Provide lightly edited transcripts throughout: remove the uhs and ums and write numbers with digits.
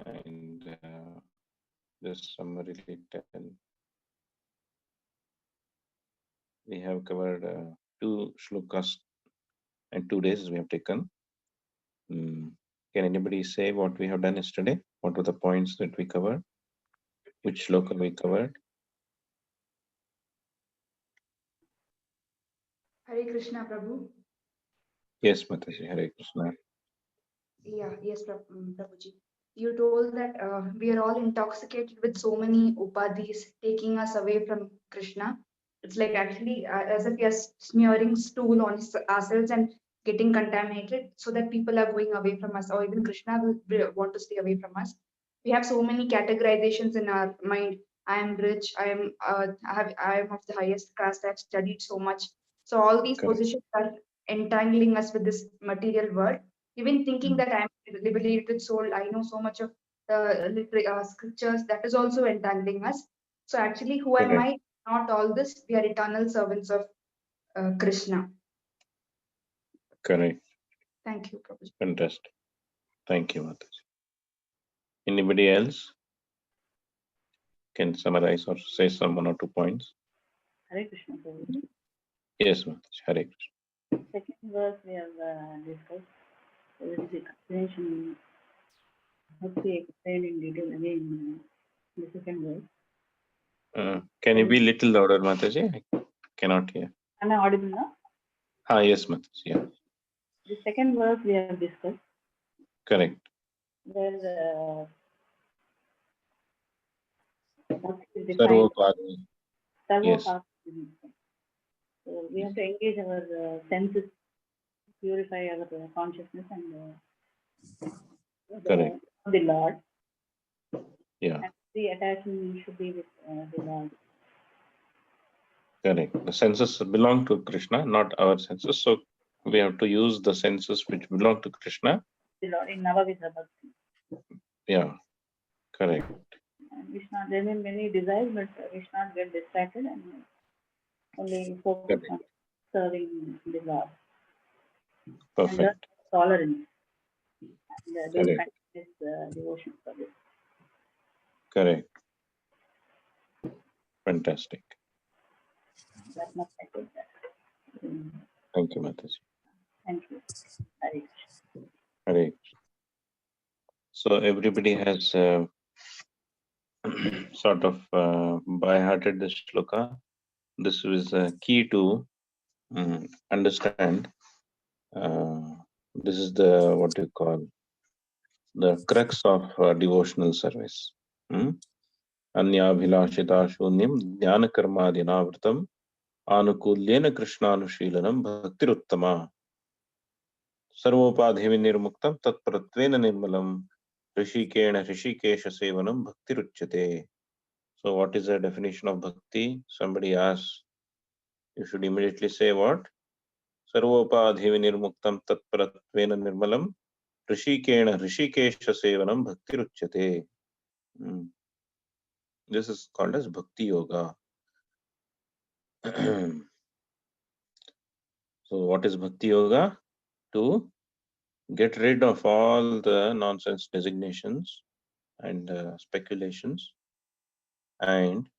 and just summarily tell. We have covered two shlokas and 2 days we have taken. Can anybody say what we have done yesterday? What were the points that we covered? Which shloka we covered? Hare Krishna, Prabhu. Yes, Mataji, Hare Krishna. Yes, Prabhuji. You told that we are all intoxicated with so many upadhis taking us away from Krishna. It's like actually as if we are smearing stool on ourselves and getting contaminated so that people are going away from us, or even Krishna will want to stay away from us. We have so many categorizations in our mind. I am rich. I am of the highest caste. I've studied so much. So all these Correct. positions are entangling us with this material world, even thinking that I'm a liberated soul. I know so much of the scriptures, that is also entangling us. So actually, who am Correct. I? Not all this. We are eternal servants of Krishna. Correct. Thank you, Prabhuji. Fantastic. Thank you, Mataji. Anybody else can summarize or say some 1 or 2 points? Hare Krishna, Prabhuji. Yes, Mataji. Hare Krishna. Second verse we have discussed. There is the explanation, Bhakti explained in detail again in the second verse. Can you be little louder, Mataji? I cannot hear. Am I audible now? Yes, Mataji. Yeah. The second verse we have discussed. Correct. Where Bhakti is defined. Sarvopadi. Yes. Sarvopadi. So we have to engage our senses, purify our consciousness and Correct. the Lord. Yeah. And the attachment should be with the Lord. Correct. The senses belong to Krishna, not our senses. So we have to use the senses which belong to Krishna. The Lord in Navavidha Bhakti. Yeah. Correct. And we should not, there may be many desires, but we should not get distracted and only focus on serving the Lord. Perfect. And tolerance. And doing Correct. continuous devotion for this. Correct. Fantastic. That's not I think that. Thank you, Mataji. Thank you. Hare Krishna. Hare Krishna. So everybody has sort of by-hearted this shloka. This is a key to understand. This is the what you call the crux of devotional service. Anyabhilashita shunyam jnana karmadinavritam anukulyena krishnanushilanam bhaktiruttama sarvopadhi nirmuktam tatpratvena nirmalam rishikena rishikesha sevanam bhaktiruchyate. So what is the definition of bhakti? Somebody asks. You should immediately say what? Sarvopadhi nirmuktam tatpratvena nirmalam rishikena rishikesha sevanam bhaktiruchyate. This is called as bhakti yoga. So what is bhakti yoga? To get rid of all the nonsense designations and speculations and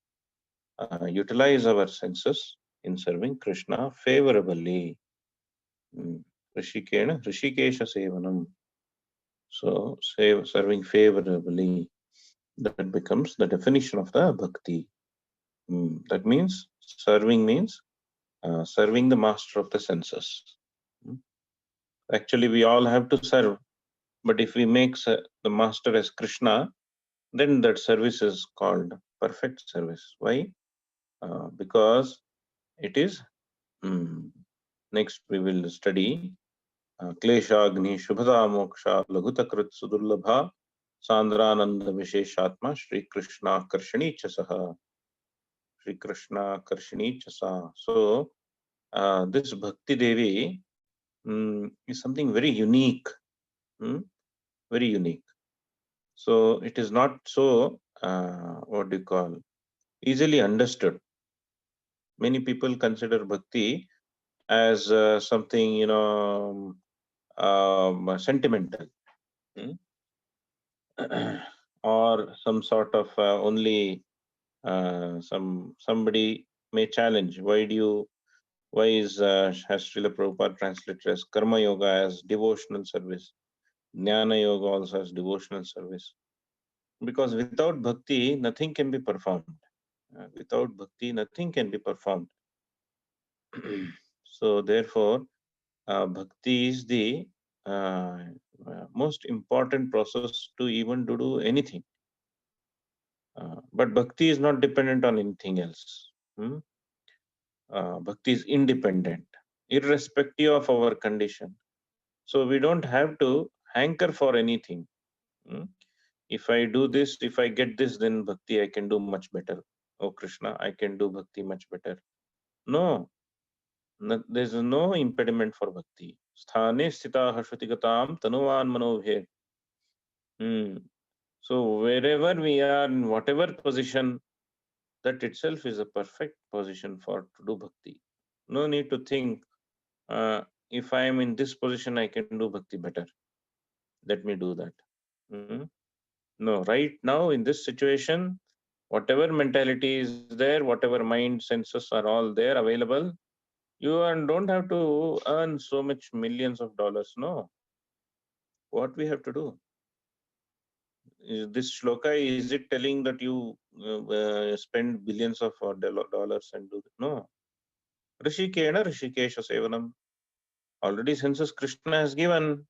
utilize our senses in serving Krishna favorably. Rishikena rishikesha sevanam. So serving favorably, that becomes the definition of the bhakti. That means serving means serving the master of the senses. Actually, we all have to serve, but if we make the master as Krishna, then that service is called perfect service. Why? Because it is, next we will study Klesha Agni Shubhada Moksha Laghutakrit Sudurlabha Sandrananda Visheshatma Shri Krishna Karshani Chasaha. Shri Krishna Karshani Chasa. So this Bhakti Devi is something very unique. Very unique. So it is not so, what do you call, easily understood. Many people consider bhakti as something, sentimental. or some sort of only somebody may challenge, why has Srila Prabhupada translated as karma yoga as devotional service, jnana yoga also as devotional service? Because without bhakti nothing can be performed. Without bhakti nothing can be performed. So therefore bhakti is the most important process to even to do anything. But bhakti is not dependent on anything else. Bhakti is independent, irrespective of our condition. So we don't have to hanker for anything. If I do this, if I get this, then bhakti I can do much better. Oh Krishna, I can do bhakti much better. No, there's no impediment for bhakti. Sthane sthita harshvatigatam tanuvan manobhe. So wherever we are, in whatever position, that itself is a perfect position for to do bhakti. No need to think, if I am in this position, I can do bhakti better. Let me do that. No, right now in this situation, whatever mentality is there, whatever mind senses are all there available, you don't have to earn so much millions of dollars. No. What we have to do? Is this shloka, is it telling that you spend billions of dollars and do it? No. Rishikena Rishikesha Sevanam. Already senses Krishna has given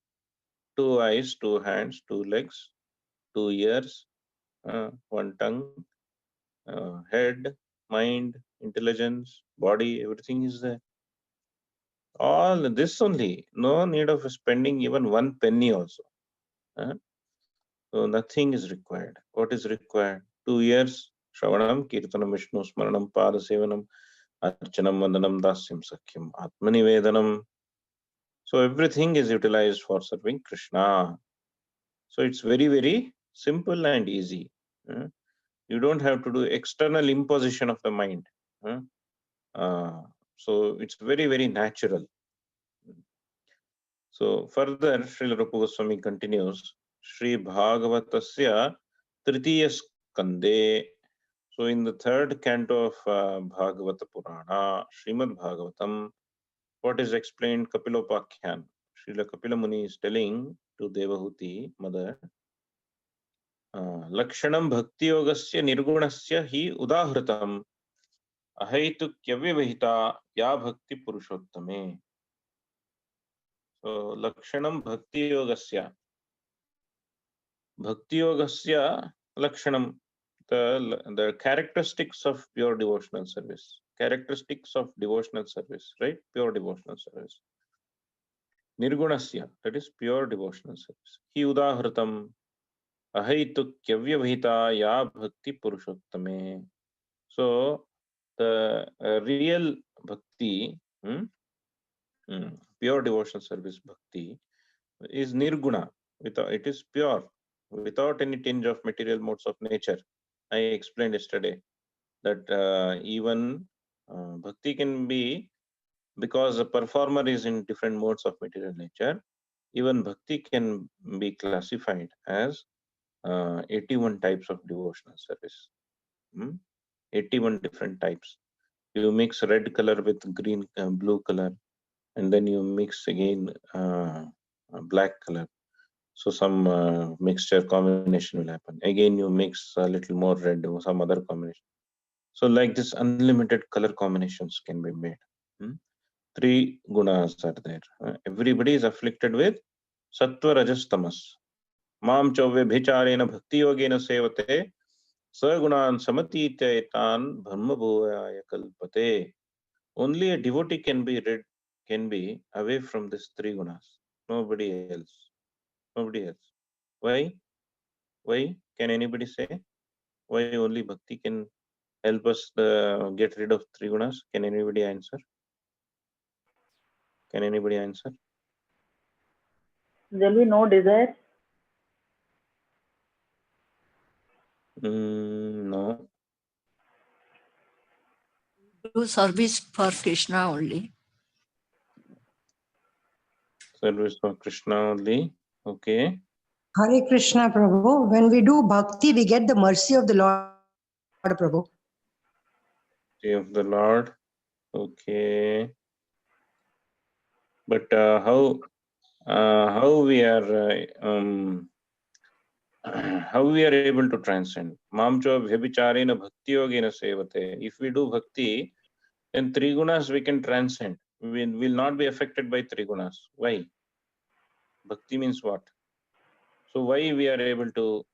2 eyes, 2 hands, 2 legs, 2 ears, 1 tongue, head, mind, intelligence, body, everything is there. All this only. No need of spending even 1 penny also. So nothing is required. What is required? 2 years, Shravanam, Kirtanam, Vishnu, Smaranam, Padasevanam, Archanam, Vandanam, Dasyam, Sakhyam, Atmanivedanam. So everything is utilized for serving Krishna. So it's very, very simple and easy. You don't have to do external imposition of the mind. So it's very, very natural. So further, Srila Rupa Goswami continues, Sri Bhagavatasya Tritiya Skande. So in the 3rd canto of Bhagavata Purana, Srimad Bhagavatam, what is explained Kapilopakyan? Srila Kapila Muni is telling to Devahuti, mother, Lakshanam Bhakti Yogasya Nirgunasya hi Udahritam Ahaitukyavyavahita Ya Bhakti Purushottame. So Lakshanam Bhakti Yogasya. Bhakti Yogasya Lakshanam, the characteristics of pure devotional service. Characteristics of devotional service, right? Pure devotional service. Nirgunasya, that is pure devotional service. Hi Udahritam Ahaitukyavyavahita Ya Bhakti Purushottame. So the real bhakti, pure devotional service bhakti, is nirguna. It is pure, without any tinge of material modes of nature. I explained yesterday that even bhakti can be, because the performer is in different modes of material nature, even bhakti can be classified as 81 types of devotional service. 81 different types. You mix red color with green, blue color, and then you mix again black color. So some mixture combination will happen. Again, you mix a little more red or some other combination. So like this, unlimited color combinations can be made. 3 gunas are there. Everybody is afflicted with sattva, rajas, tamas. Mam chavve bhicharena bhakti yogena sevate sagunan samatitaitan brahma bhuvaya kalpate. Only a devotee can be away from these 3 gunas. Nobody else. Nobody else. Why? Why? Can anybody say? Why only bhakti can help us get rid of 3 gunas? Can anybody answer? Can anybody answer? There will be no desire. No. Do service for Krishna only. Service for Krishna only. Okay. Hare Krishna, Prabhu. When we do bhakti, we get the mercy of the Lord, Prabhu. Of the Lord. Okay. But how we are how we are able to transcend? Mamcho vyabhicharena bhakti yogena sevate. If we do bhakti, then three gunas we can transcend. We will not be affected by three gunas. Why? Bhakti means what? So why we are able to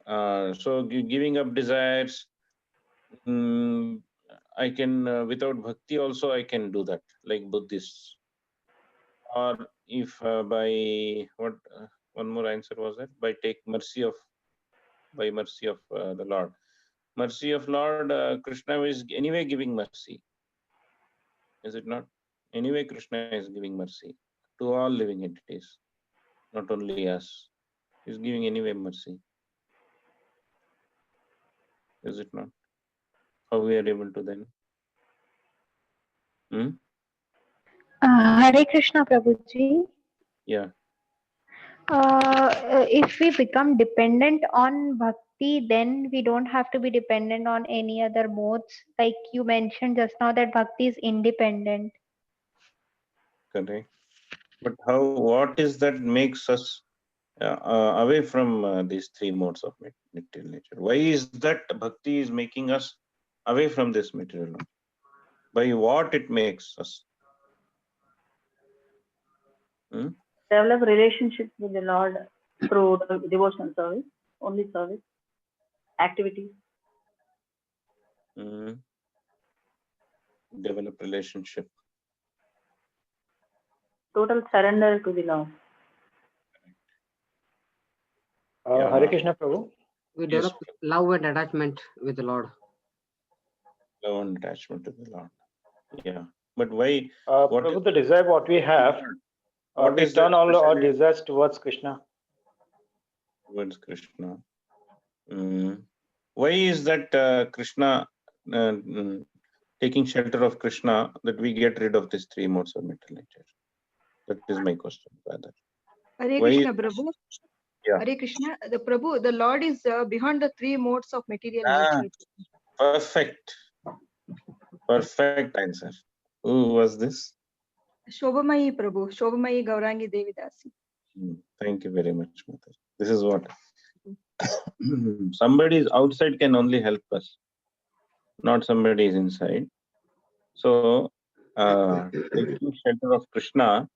so giving up desires, I can without bhakti also I can do that, like Buddhists. Or if by what one more answer was that, by mercy of the Lord. Mercy of Lord, Krishna is anyway giving mercy, is it not? Anyway Krishna is giving mercy to all living entities, not only us. He's giving anyway mercy, is it not? How we are able to then? Hare Krishna Prabhuji. Yeah. If we become dependent on bhakti, then we don't have to be dependent on any other modes. Like you mentioned just now that bhakti is independent. Correct. But how? What is that makes us away from these three modes of material nature? Why is that bhakti is making us away from this material nature? By what it makes us? Develop relationship with the Lord through devotional service, only service, activities. Develop relationship. Total surrender to the Lord. Hare Krishna Prabhu. We develop Yes. love and attachment with the Lord. Love and attachment to the Lord. Yeah. But why? Prabhu, the desire what we have, we turn all our desires towards Krishna. Towards Krishna. Why is that Krishna, taking shelter of Krishna, that we get rid of these three modes of material nature? That is my question, rather. Hare Krishna, Prabhu. Yeah. Hare Krishna, the Prabhu, the Lord is beyond the three modes of material nature. Perfect. Perfect answer. Who was this? Shobhamayi Prabhu, Shobhamayi Gaurangi Devidasi. Thank you very much, Mother. This is what somebody outside can only help us, not somebody is inside. So, taking shelter of Krishna,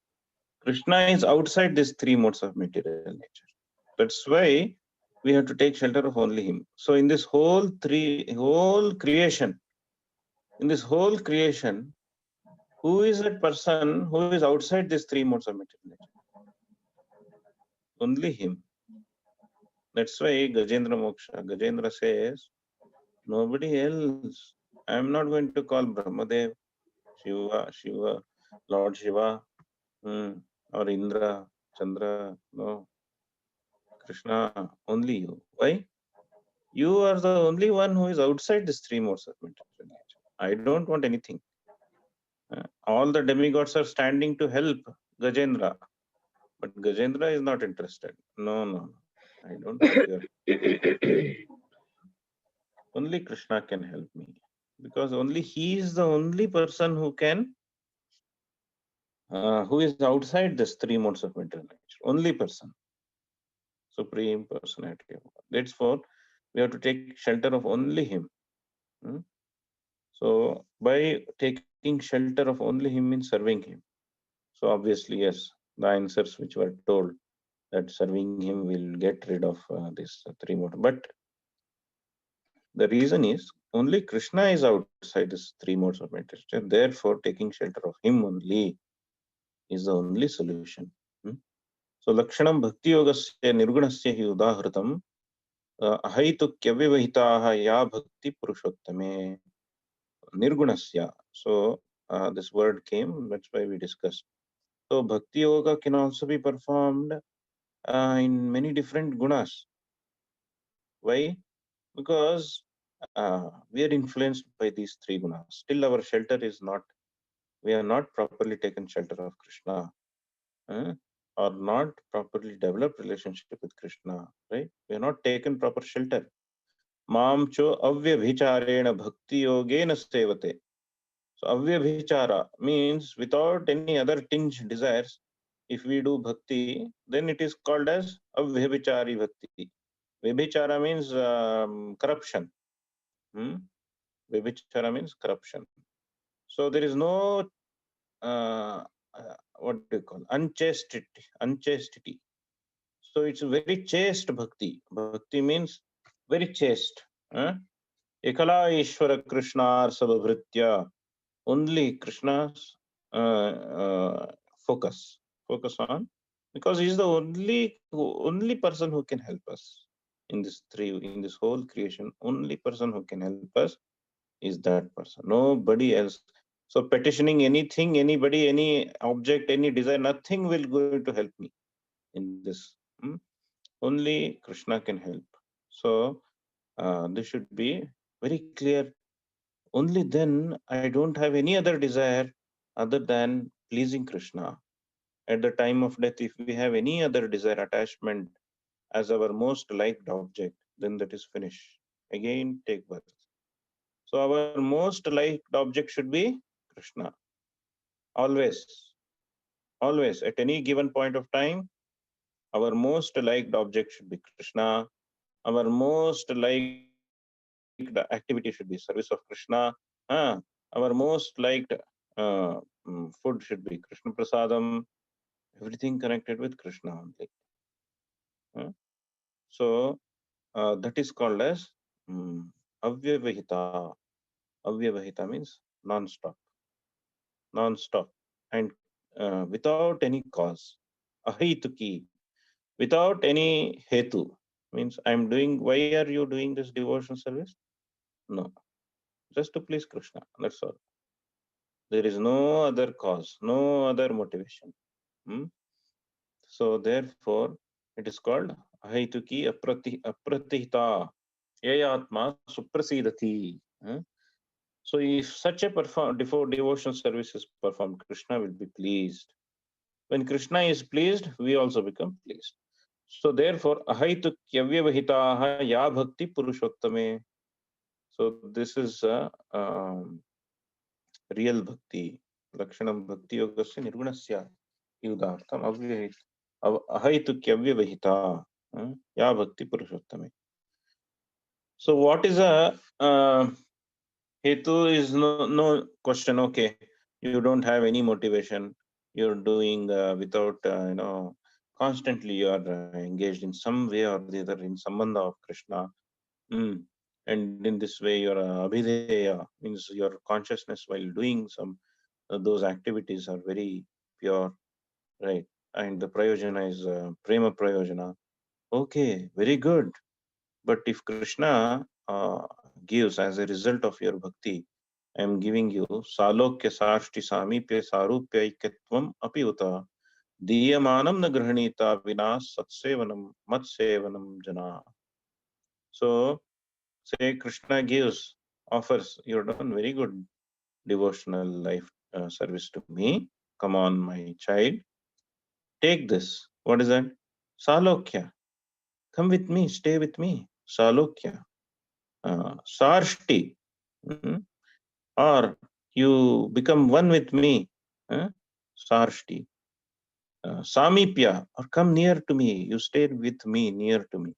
Krishna is outside these three modes of material nature. That's why we have to take shelter of only Him. So, in this whole creation, who is that person who is outside these three modes of material nature? Only Him. That's why Gajendra says, nobody else. I am not going to call Brahmadev, Shiva, Lord Shiva, or Indra, Chandra. No. Krishna, only you. Why? You are the only one who is outside this three modes of material nature. I don't want anything. All the demigods are standing to help Gajendra, but Gajendra is not interested. No. I don't want your. Only Krishna can help me, because only He is the only person who can, who is outside this three modes of material nature. Only person, Supreme Personality of God. Therefore, we have to take shelter of only Him. So, by taking shelter of only Him means serving Him. So, obviously, yes, the answers which were told that serving Him will get rid of this three modes. But the reason is only Krishna is outside this three modes of meditation. Therefore, taking shelter of Him only is the only solution. So, Lakshanam Bhakti Yogasya Nirgunasya hi Udahritam Ahaitukyavyavahitaha ya Bhakti Purushottame Nirgunasya. So, this word came, that's why we discussed. So, Bhakti Yoga can also be performed in many different gunas. Why? Because we are influenced by these three gunas. Still, our shelter is not, we have not properly taken shelter of Krishna. or not properly developed relationship with Krishna, right? We have not taken proper shelter. Mam cho avyabhicharena bhakti yogena sevate. So avyabhichara means without any other tinge desires. If we do bhakti, then it is called as avyabhichari bhakti. Vibhichara means corruption. Vibhichara means corruption. So there is no what do you call unchastity. So it's very chaste bhakti. Bhakti means very chaste. Ekala Ishvara Krishna Sabhavritya. Only Krishna's focus on, because he is the only person who can help us in this whole creation. Only person who can help us is that person, nobody else. So petitioning anything, anybody, any object, any desire, nothing will going to help me in this. Only Krishna can help. So this should be very clear. Only then I don't have any other desire other than pleasing Krishna. At the time of death, if we have any other desire, attachment as our most liked object, then that is finished. Again, take birth. So our most liked object should be Krishna. Always. Always. At any given point of time, our most liked object should be Krishna. Our most liked activity should be service of Krishna. Our most liked food should be Krishna Prasadam. Everything connected with Krishna only. So that is called as avyavahita. Avyavahita means non-stop. Non-stop. And without any cause. Ahituki. Without any hetu. Means I'm doing, why are you doing this devotion service? No. Just to please Krishna. That's all. There is no other cause, no other motivation. So therefore, it is called ahaituki apratihita yayatma suprasidati. So if such a devotional service is performed, Krishna will be pleased. When Krishna is pleased, we also become pleased. So therefore, ahaitukyavyavahitaha ya bhakti purushottame. So this is real bhakti. Lakshanam bhakti yogasya nirgunasya yudartham ahaitukyavyavahita ya bhakti purushottame. So what is a hetu is no question. Okay, you don't have any motivation. You're doing without constantly you are engaged in some way or the other in sambandha of Krishna. And in this way your abhideya means your consciousness while doing some those activities are very pure, right? And the prayojana is prema prayojana. Okay, very good. But if Krishna gives as a result of your bhakti, I am giving you salokya sarshti samipya sarupya ikatvam api uta diyamanam na grahanita vinas satsevanam matsevanam jana. So say Krishna gives, offers, you've done very good devotional life service to me. Come on, my child. Take this. What is that? Salokya. Come with me, stay with me. Salokya. Sarshti. Or you become one with me. Sarshti. Samipya. Or come near to me. You stay with me, near to me.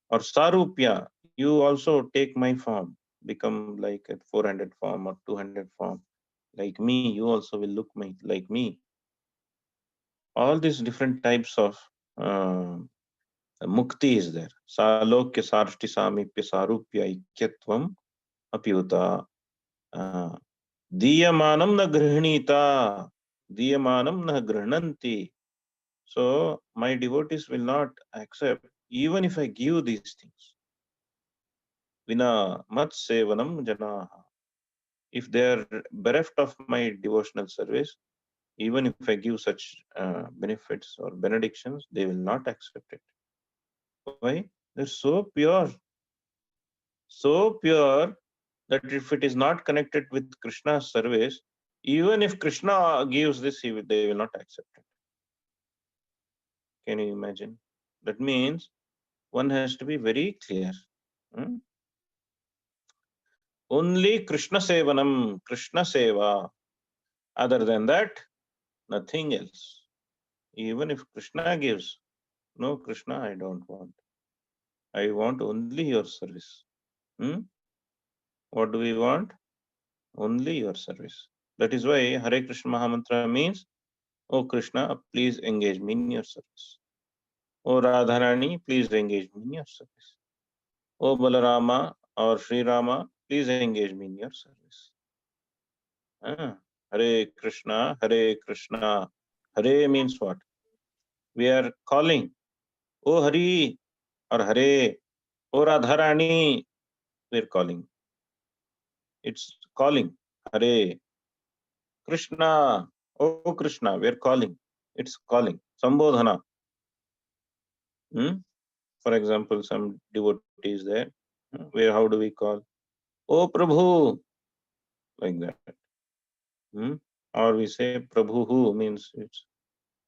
Or Sarupya. You also take my form. Become like a 400 form or 200 form. Like me, you also will look like me. All these different types of mukti is there. Salokya sarshti samipya sarupya ikyatvam apyuta. Diyamanam na grihnita. Diyamanam na grihnanti. So my devotees will not accept even if I give these things. Vina mat sevanam janaha. If they are bereft of my devotional service, even if I give such benefits or benedictions, they will not accept it. Why? They're so pure that if it is not connected with Krishna's service, even if Krishna gives this, they will not accept it. Can you imagine? That means one has to be very clear. Only Krishna Sevanam, Krishna Seva. Other than that, nothing else. Even if Krishna gives, no Krishna, I don't want. I want only your service. What do we want? Only your service. That is why Hare Krishna Mahamantra means, oh Krishna, please engage me in your service. Oh Radharani, please engage me in your service. Oh Balarama or Sri Rama, please engage me in your service. Hare Krishna, Hare Krishna. Hare means what? We are calling. Oh Hari or Hare. Oh Radharani. We are calling. It's calling. Hare. Krishna. Oh Krishna. We are calling. It's calling. Sambodhana. For example, some devotees there. Where how do we call? Oh Prabhu. Like that. Or we say Prabhu means it's,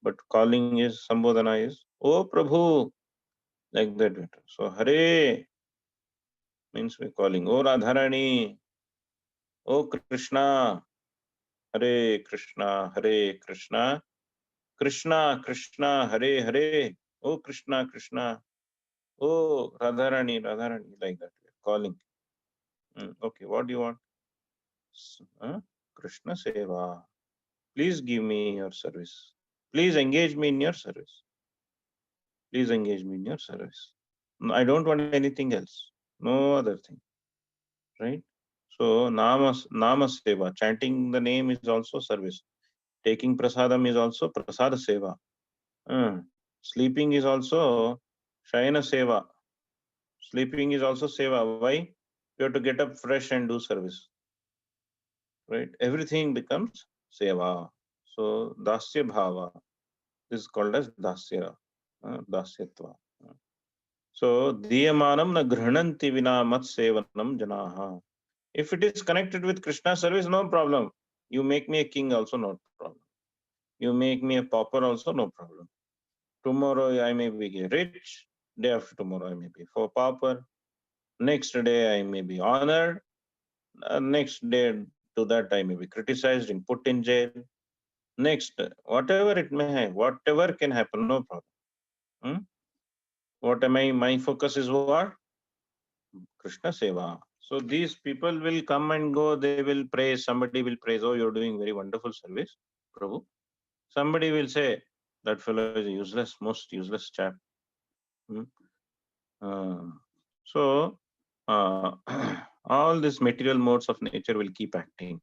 but calling is Sambodhana is Oh Prabhu, like that. So Hare means we're calling. Oh Radharani, Oh Krishna, Hare Krishna, Hare Krishna, Krishna Krishna, Hare Hare, Oh Krishna Krishna, Oh Radharani, Radharani, like that. We're calling. Okay, what do you want? Krishna Seva. Please give me your service. Please engage me in your service. Please engage me in your service. I don't want anything else. No other thing. Right? So Nama Seva. Chanting the name is also service. Taking prasadam is also prasada seva. Sleeping is also Shayana Seva. Sleeping is also seva. Why? You have to get up fresh and do service. Right? Everything becomes seva. So Dasya Bhava. This is called as Dasya. Dasyatva. So Diyamanam na Grihananti Vina Mat Sevanam Janaha. If it is connected with Krishna service, no problem. You make me a king also, no problem. You make me a pauper also, no problem. Tomorrow I may be rich. Day after tomorrow I may be for pauper. Next day I may be honored. Next day to that I may be criticized and put in jail. Next, whatever it may have, whatever can happen, no problem. What am I? My focus is what? Krishna Seva. So these people will come and go, they will praise, somebody will praise, oh, you're doing very wonderful service, Prabhu. Somebody will say, that fellow is a useless, most useless chap. So all these material modes of nature will keep acting.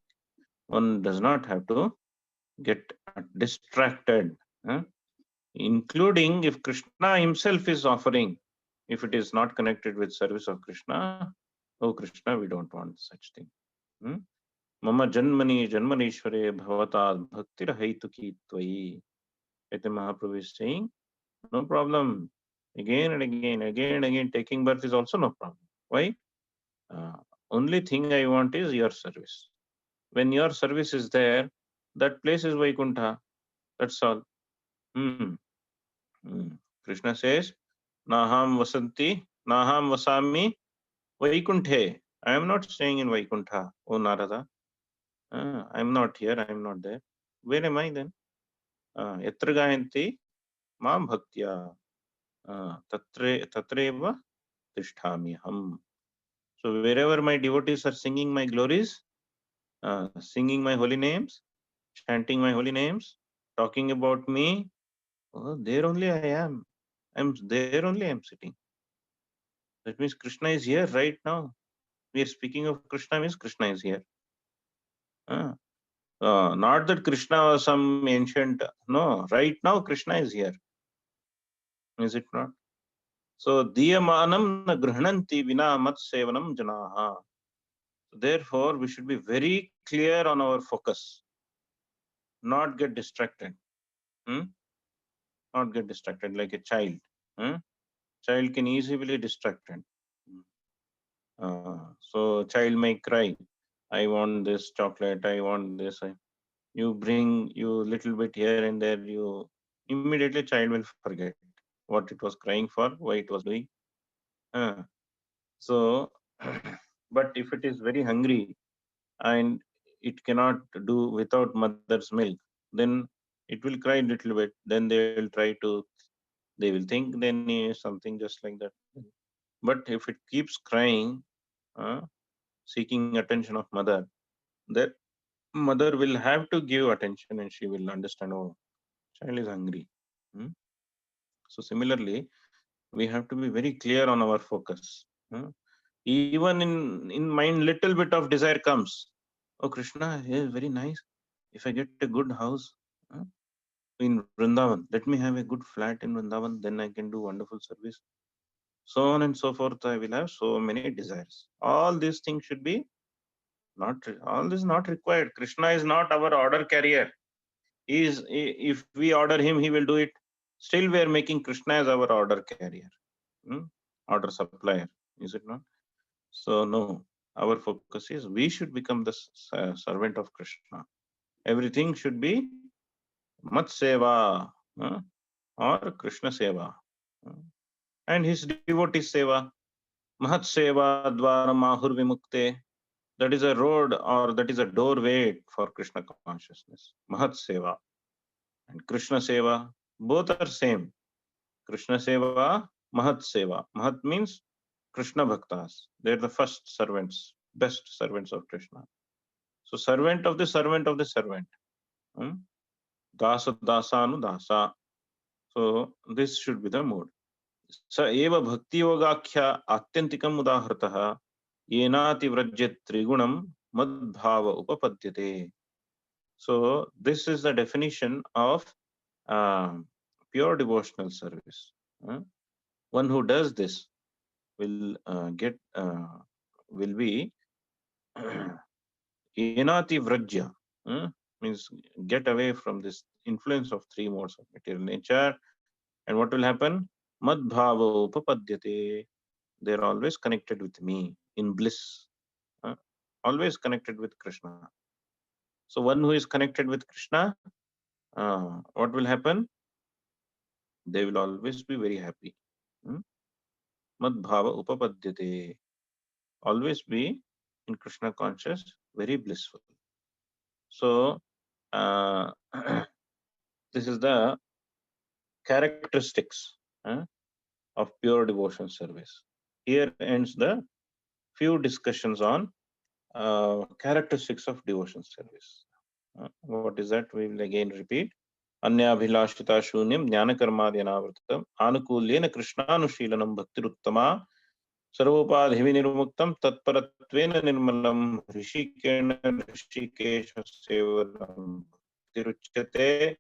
One does not have to get distracted, including if Krishna himself is offering, if it is not connected with service of Krishna, oh Krishna, we don't want such thing. Mama janmani janmanishware bhavatad bhaktir haituki tvai. Mahaprabhu is saying, no problem. Again and again, taking birth is also no problem. Why? Only thing I want is your service. When your service is there, that place is Vaikuntha. That's all. Krishna says, Naham vasanti, Naham vasami, Vaikunthe. I am not staying in Vaikuntha, O Narada. I am not here, I am not there. Where am I then? Yatra gayanti, Mam bhaktya, tatreva tishtami ham. So wherever my devotees are singing my glories, singing my holy names, chanting my holy names, talking about me, oh, there only I am. There only I am sitting. That means Krishna is here right now. We are speaking of Krishna means Krishna is here. Not that Krishna was some ancient. No, right now Krishna is here. Is it not? So Diyamanam na Grihananti Vina Mat Sevanam Janaha. Therefore, we should be very clear on our focus. Not get distracted. Not get distracted like a child. Child can easily be distracted. So child may cry, I want this chocolate, I want this. You bring you little bit here and there, you immediately child will forget what it was crying for, why it was doing. So, but if it is very hungry and it cannot do without mother's milk, then it will cry a little bit. Then they will try to, they will think then something just like that. But if it keeps crying, seeking attention of mother, that mother will have to give attention and she will understand, oh, child is hungry. So similarly, we have to be very clear on our focus. Even in mind, little bit of desire comes. Oh, Krishna, he is very nice. If I get a good house in Vrindavan, let me have a good flat in Vrindavan, then I can do wonderful service. So on and so forth, I will have so many desires. All these things should be not, all this is not required. Krishna is not our order carrier. If we order him, he will do it. Still, we are making Krishna as our order carrier, order supplier. Is it not? So no, our focus is we should become the servant of Krishna. Everything should be Mat Seva or Krishna Seva and his devotee Seva. Mahat Seva Dwara Mahur Vimukte. That is a road or that is a doorway for Krishna consciousness. Mahat Seva and Krishna Seva, both are same. Krishna Seva, Mahat Seva. Mahat means Krishna Bhaktas. They are the first servants, best servants of Krishna. So servant of the servant of the servant. Dasa Dasanu Dasa. So this should be the mood. Sa eva bhakti yogakhya atyantikam udahartah yenati vrajyat trigunam madbhava upapadyate. So this is the definition of pure devotional service. One who does this will will be Enati Vrajya, means get away from this influence of three modes of material nature. And what will happen? Madbhava upapadyate. They are always connected with me in bliss, always connected with Krishna. So one who is connected with Krishna, what will happen? They will always be very happy. Madbhava upapadyate. Always be in Krishna conscious, very blissful. So this is the characteristics of pure devotion service. Here ends the few discussions on characteristics of devotion service. What is that? We will again repeat. Anyabhilashita shunyam jnanakarmadhyanavrtam anukulyena krishnanushilanam bhaktiruttama sarvopadhivi nirmuktam tatparatvena nirmalam rishikena rishikesha sevaram bhaktiruchyate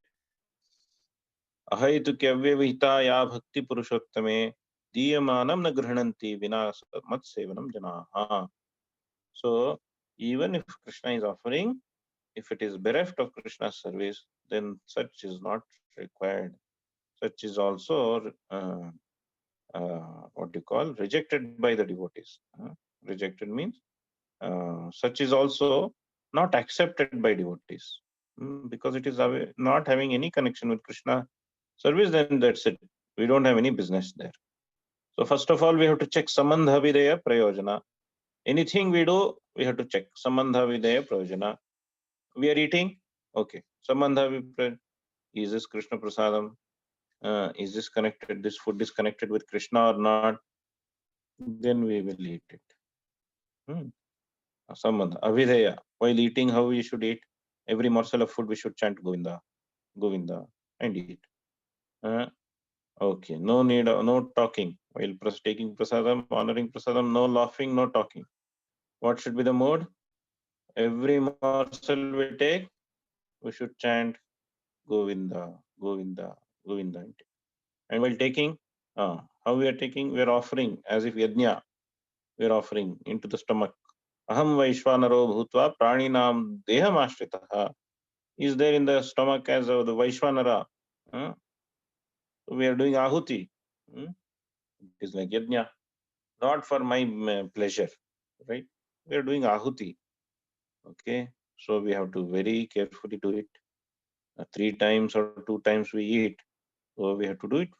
ahaitukya vyavihita ya bhakti purushottame diyamanam na grihananti vina mat sevanam janaha. So even if Krishna is offering, if it is bereft of Krishna's service, then such is not required. Such is also what you call rejected by the devotees. Rejected means such is also not accepted by devotees because it is not having any connection with Krishna service. Then that's it. We don't have any business there. So first of all, we have to check Sambandha Videya Prayojana. Anything we do, we have to check Sambandha Videya Prayojana. We are eating, okay. Sambandha Videya, is this Krishna Prasadam? Is this connected? This food is connected with Krishna or not? Then we will eat it. Sambandha Avideya. While eating, how we should eat? Every morsel of food we should chant Govinda, Govinda, and eat. Okay, no need, no talking. While taking prasadam, honoring prasadam, no laughing, no talking. What should be the mode? Every morsel we take, we should chant Govinda, Govinda, Govinda. And while taking, how we are taking? We are offering as if yajna. We are offering into the stomach. Aham Vaishvanaro Bhutva Praninam Deham Ashritaha is there in the stomach as of the Vaishvanara. We are doing ahuti. It is like yajna, not for my pleasure, right? We are doing ahuti. Okay, so we have to very carefully do it. 3 times or 2 times we eat. So we have to do it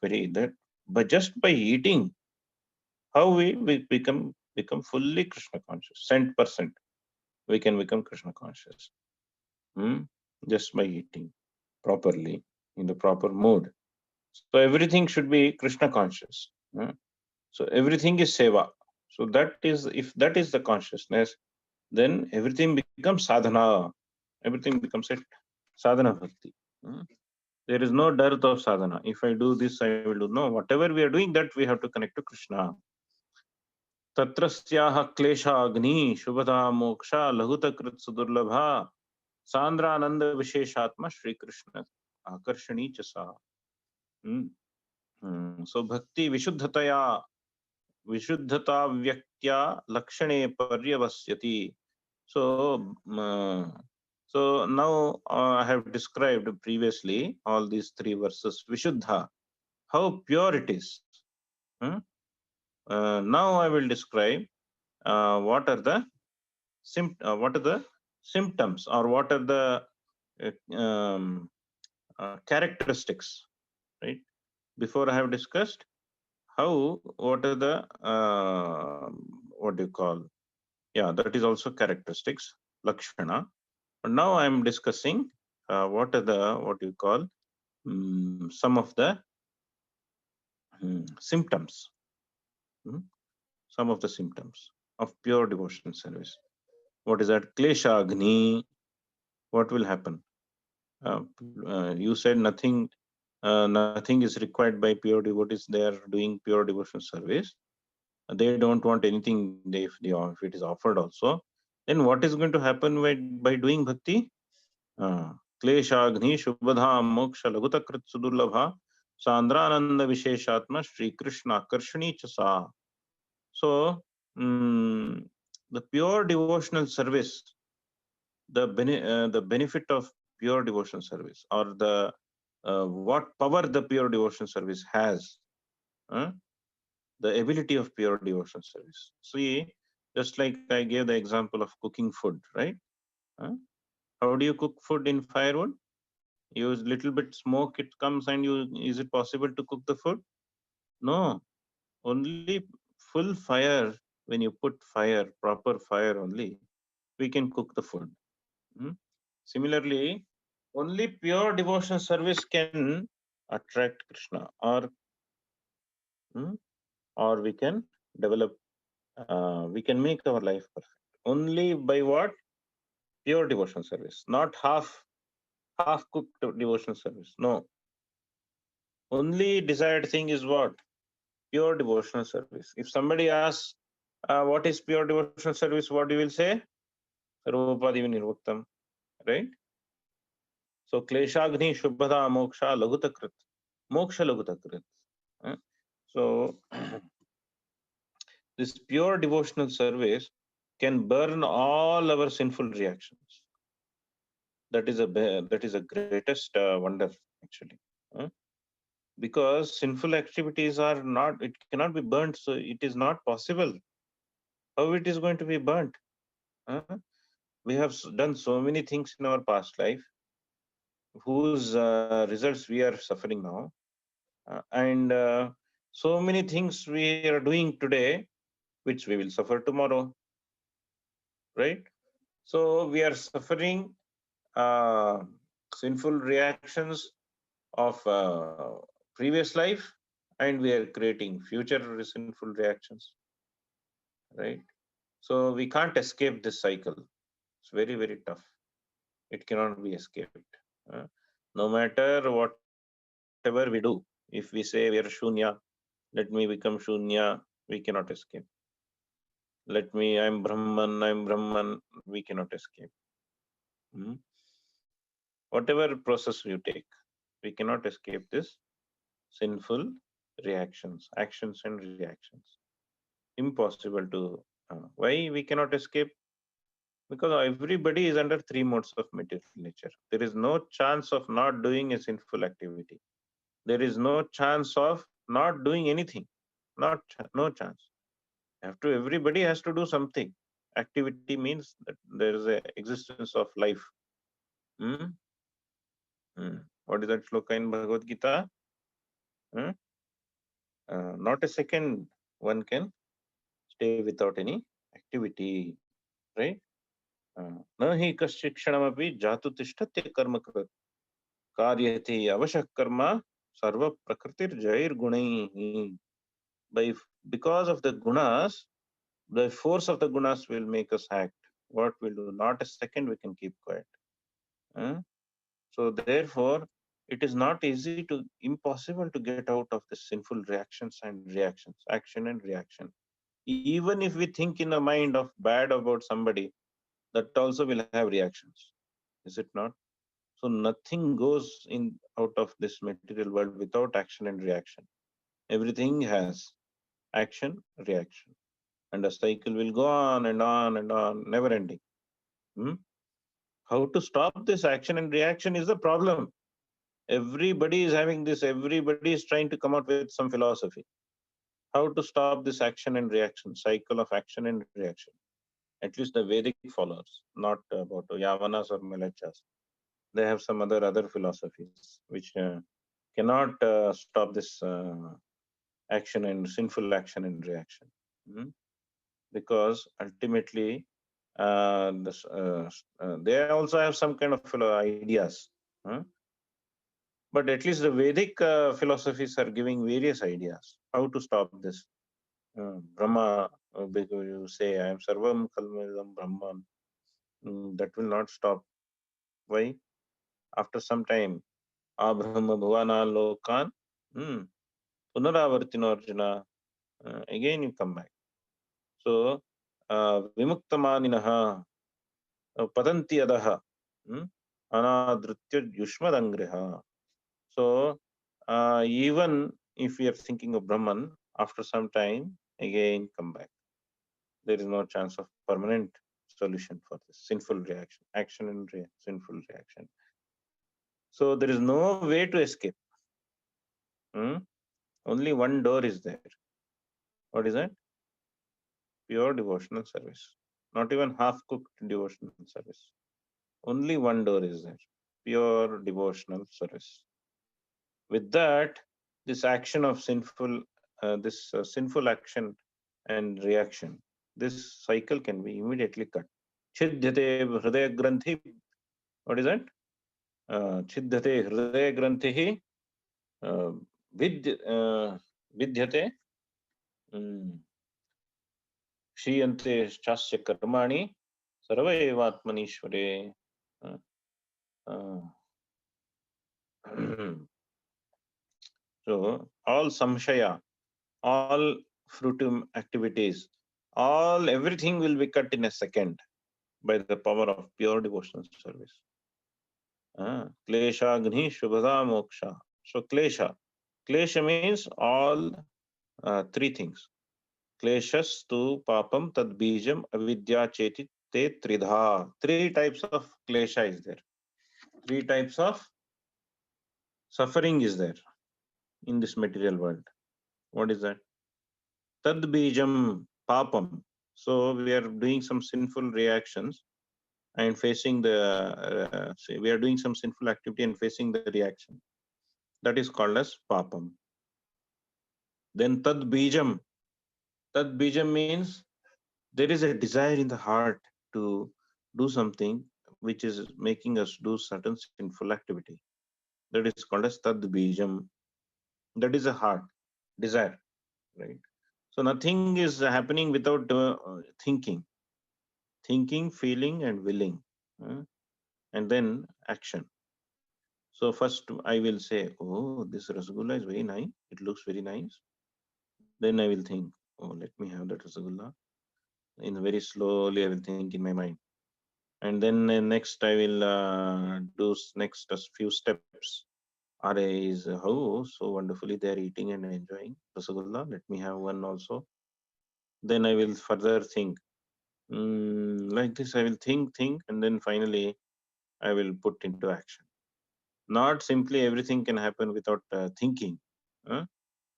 but just by eating, how we become fully Krishna conscious, 100%. We can become Krishna conscious. Just by eating properly, in the proper mood. So everything should be Krishna conscious. So everything is seva. So if that is the consciousness, then everything becomes sadhana. Everything becomes a sadhana bhakti. There is no dearth of sadhana. If I do this, I will do. No, whatever we are doing, that we have to connect to Krishna. Tatrasyaha klesha agni shubhada moksha lahuta krit sudurlabha sandra ananda visheshatma Shri Krishna akarshani chasa. So bhakti vishuddhataya vishuddhata vyaktya lakshane paryavasyati. So now I have described previously all these three verses. Vishuddha, how pure it is. Now I will describe what are the symptoms, or what are the characteristics, right? Before I have discussed what are the what do you call? Yeah, that is also characteristics, lakshana. But now I am discussing what are the some of the symptoms. Some of the symptoms of pure devotional service. What is that? Klesha agni. What will happen? You said nothing is required by pure devotees. They are doing pure devotional service. They don't want anything if it is offered also. Then what is going to happen by doing bhakti? Klesha agni shubhadha moksha lagutakrit sudurlabha sandrananda visheshatma Shri Krishna karshani chasa. So the pure devotional service, the benefit of pure devotional service, or the what power the pure devotional service has, the ability of pure devotional service. See, just like I gave the example of cooking food, right? How do you cook food in firewood? Use little bit smoke, it comes, and is it possible to cook the food? No, only full fire. When you put fire, proper fire only, we can cook the food. Similarly, only pure devotional service can attract Krishna, or we can develop, we can make our life perfect. Only by what? Pure devotional service, not half-cooked devotional service. No. Only desired thing is what? Pure devotional service. If somebody asks, what is pure devotional service? What you will say? Sarvopadi nirvaktam, right? So kleshagni shubhada moksha lagutakrit. Moksha lagutakrit. So this pure devotional service can burn all our sinful reactions. That is a greatest wonder, actually. Because sinful activities are not, it cannot be burnt, so it is not possible. How it is going to be burnt? We have done so many things in our past life whose results we are suffering now, and so many things we are doing today which we will suffer tomorrow, right? So we are suffering sinful reactions of previous life, and we are creating future sinful reactions, right? So we can't escape this cycle. It's very, very tough. It cannot be escaped. No matter whatever we do, if we say we are shunya, let me become shunya, we cannot escape. I'm Brahman, we cannot escape. Whatever process you take, we cannot escape this sinful reactions, actions and reactions. Impossible to. Why we cannot escape? Because everybody is under three modes of material nature. There is no chance of not doing a sinful activity. There is no chance of not doing anything. No chance. Everybody has to do something. Activity means that there is a existence of life. What is that shloka in Bhagavad Gita? Not a second one can stay without any activity, right? न हि कश्चित् क्षणमपि जातु तिष्ठत्य कर्म कृत् कार्यते अवशः कर्म सर्व प्रकृतिर्जैर्गुणैः. Because of the gunas, the force of the gunas will make us act. What we'll do, not a second we can keep quiet. So therefore, it is not easy to, impossible to get out of the sinful reactions and reactions, action and reaction. Even if we think in a mind of bad about somebody, that also will have reactions. Is it not? So nothing goes in out of this material world without action and reaction. Everything has action, reaction. And the cycle will go on and on and on, never ending. How to stop this action and reaction is the problem. Everybody is having this, everybody is trying to come out with some philosophy. How to stop this action and reaction, cycle of action and reaction? At least the Vedic followers, not about Yavanas or Melachas. They have some other philosophies which cannot stop this action and sinful action and reaction. Because ultimately, they also have some kind of ideas. But at least the Vedic philosophies are giving various ideas how to stop this. Brahma, because you say, I am Sarvam Kalmedam Brahman. That will not stop. Why? After some time, Abrahma Bhuvana Lokan, Punaravartino Arjuna, again you come back. So, Vimuktamaninaha, Padanti Adaha, Anadritya Yushmadangriha. So, even if we are thinking of Brahman, after some time, again come back. There is no chance of permanent solution for this sinful reaction, action and sinful reaction. So there is no way to escape. Only one door is there. What is that? Pure devotional service. Not even half-cooked devotional service. Only one door is there. Pure devotional service. With that, this action of sinful, sinful action and reaction, this cycle can be immediately cut. Chidyate hridaya granthi. What is that? Chidyate hridaya granthi. Vidyate. Shriyante chasya karmani. Sarva evatmanishvare. So all samshaya, all fruitive activities, everything will be cut in a second by the power of pure devotional service. Klesha gni shubhada moksha. So klesha means all three things. Kleshastu papam tad bijam avidya cheti te tridha. Three types of klesha is there. Three types of suffering is there in this material world. What is that? Tad bijam papam. So we are doing some sinful reactions and facing the, we are doing some sinful activity and facing the reaction. That is called as papam. Then tad bijam. Tad bijam means there is a desire in the heart to do something which is making us do certain sinful activity. That is called as tad bijam. That is a heart, desire, right? So nothing is happening without thinking, feeling, and willing, and then action. So first I will say, oh, this rasgulla is very nice. It looks very nice. Then I will think, oh, let me have that rasgulla. In very slowly, I will think in my mind. And then next I will do next few steps. Is how so wonderfully they are eating and enjoying rasgulla. Let me have one also. Then I will further think. Like this, I will think, and then finally I will put into action. Not simply everything can happen without thinking.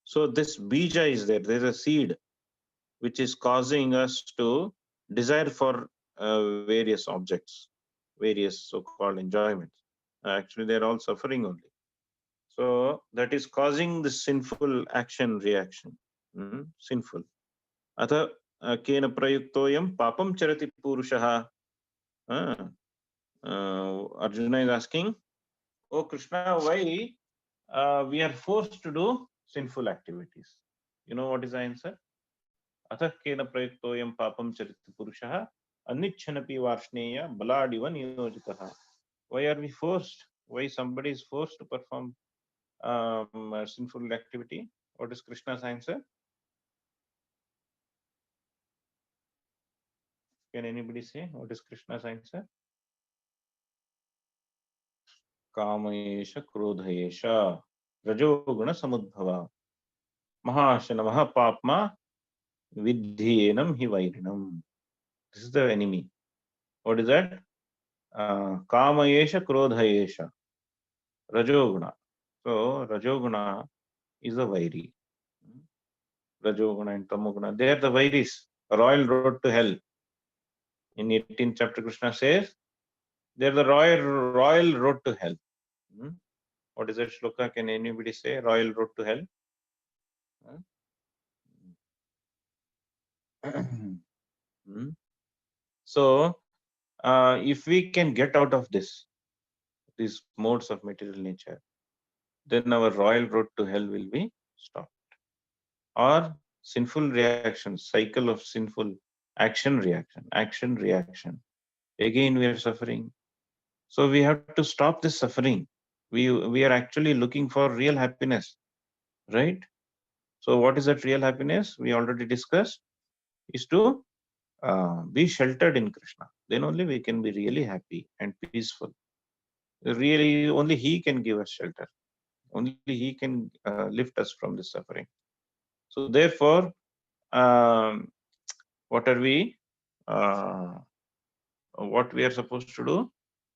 So this bija is there. There's a seed which is causing us to desire for various objects, various so-called enjoyments. Actually, they're all suffering only. So that is causing the sinful action reaction. Sinful. Atha kena prayuktoyam papam charati purushaha. Arjuna is asking, oh Krishna, why we are forced to do sinful activities? You know what is the answer? Atha kena prayuktoyam papam charati purushaha anichhanapi varshneya baladiva niyojitaha. Why are we forced? Why somebody is forced to perform a sinful activity? What is Krishna's answer? Can anybody say what is Krishna's answer? Kamayesha krodhayesha rajoguna samudbhava mahashana mahapapma vidhyenam hi vairinam. This is the enemy. What is that? Kamayesha krodhayesha rajoguna. So rajoguna is a vairi. Rajoguna and tamoguna, they are the vairis, royal road to hell. In 18th chapter, Krishna says, they are the royal road to hell. What is that shloka? Can anybody say royal road to hell? So, if we can get out of these modes of material nature, then our royal road to hell will be stopped. Or sinful reactions, cycle of sinful action reaction. Again, we are suffering. So we have to stop this suffering. We are actually looking for real happiness, right? So what is that real happiness? We already discussed, is to be sheltered in Krishna. Then only we can be really happy and peaceful. Really, only He can give us shelter. Only He can lift us from this suffering. So therefore, what are we? What we are supposed to do?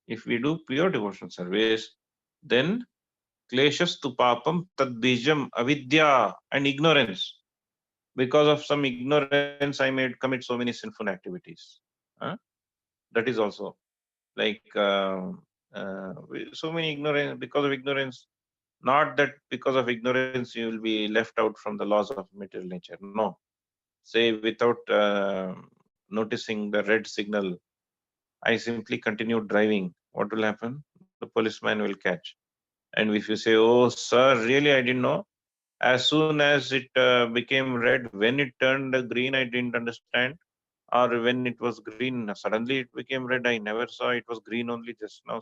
If we do pure devotional service, then kleshastu papam tad bijam avidya and ignorance. Because of some ignorance, I may commit so many sinful activities. That is also like so many ignorance. Because of ignorance, not that because of ignorance you will be left out from the laws of material nature. No. Say without noticing the red signal, I simply continue driving. What will happen? The policeman will catch. And if you say, oh, sir, really, I didn't know. As soon as it became red, when it turned green, I didn't understand. Or when it was green, suddenly it became red. I never saw it was green only just now.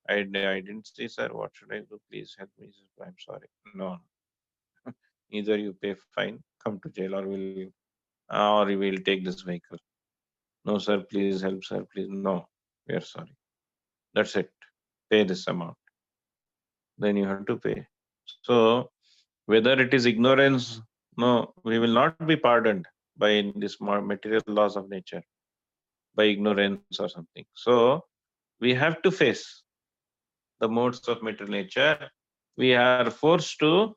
I didn't see, sir. What should I do? Please help me. I'm sorry. No. Either you pay fine, come to jail, or you will take this vehicle. No, sir, please help, sir. Please. No, we are sorry. That's it. Pay this amount. Then you have to pay. So whether it is ignorance, no, we will not be pardoned by this material laws of nature, by ignorance or something. So we have to face the modes of material nature. We are forced to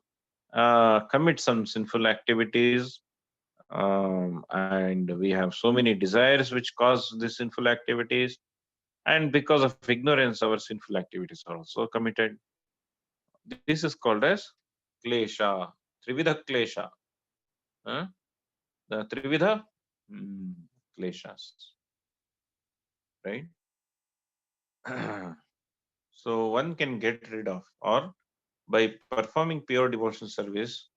commit some sinful activities, and we have so many desires which cause these sinful activities. And because of ignorance, our sinful activities are also committed. This is called as klesha, trividha klesha. The trividha kleshas, right? So one can get rid of, or by performing pure devotional service,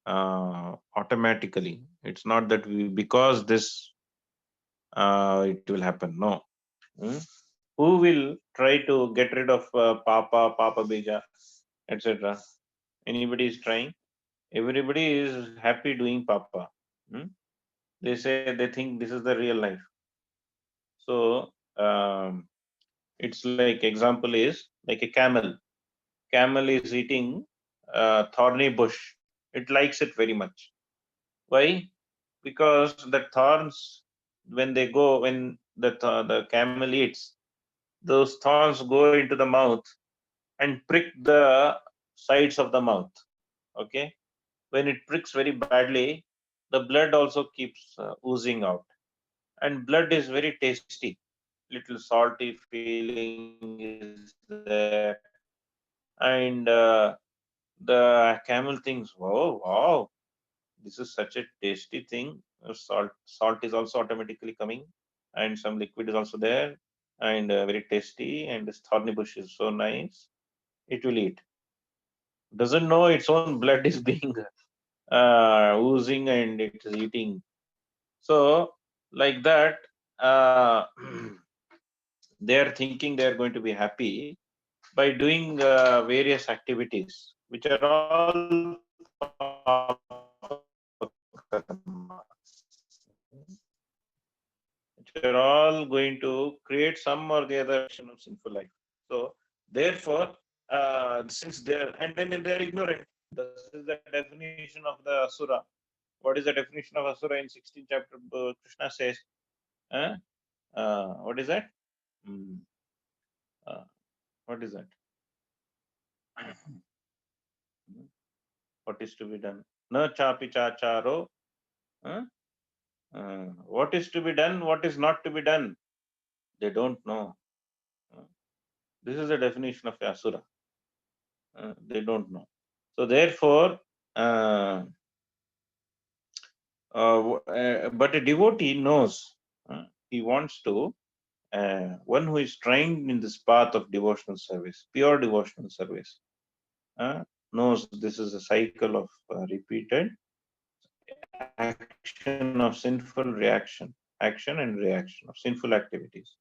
automatically. It's not that because this it will happen. No. Who will try to get rid of papa bija, etc.? Anybody is trying? Everybody is happy doing papa. They say they think this is the real life. So it's like, example is like a camel. Camel is eating thorny bush. It likes it very much. Why? Because the thorns, when the camel eats, those thorns go into the mouth and prick the sides of the mouth. Okay, when it pricks very badly, the blood also keeps oozing out, and blood is very tasty. Little salty feeling is there, and The camel thinks, "Wow, wow, this is such a tasty thing. Salt is also automatically coming, and some liquid is also there, and very tasty. And this thorny bush is so nice. It will eat. Doesn't know its own blood is being oozing and it is eating. So like that, they are thinking they are going to be happy by doing various activities, which are all which are all going to create some or the other action of sinful life. So therefore, since they're and then they're ignorant, this is the definition of the asura. What is the definition of asura in 16th chapter? Krishna says, what is that? What is that? What is to be done? Na chapi chacharo. What is to be done? What is not to be done? They don't know. This is the definition of asura. They don't know. So therefore, but a devotee knows. He wants to. One who is trained in this path of devotional service, pure devotional service, knows this is a cycle of repeated action of sinful reaction, action and reaction of sinful activities.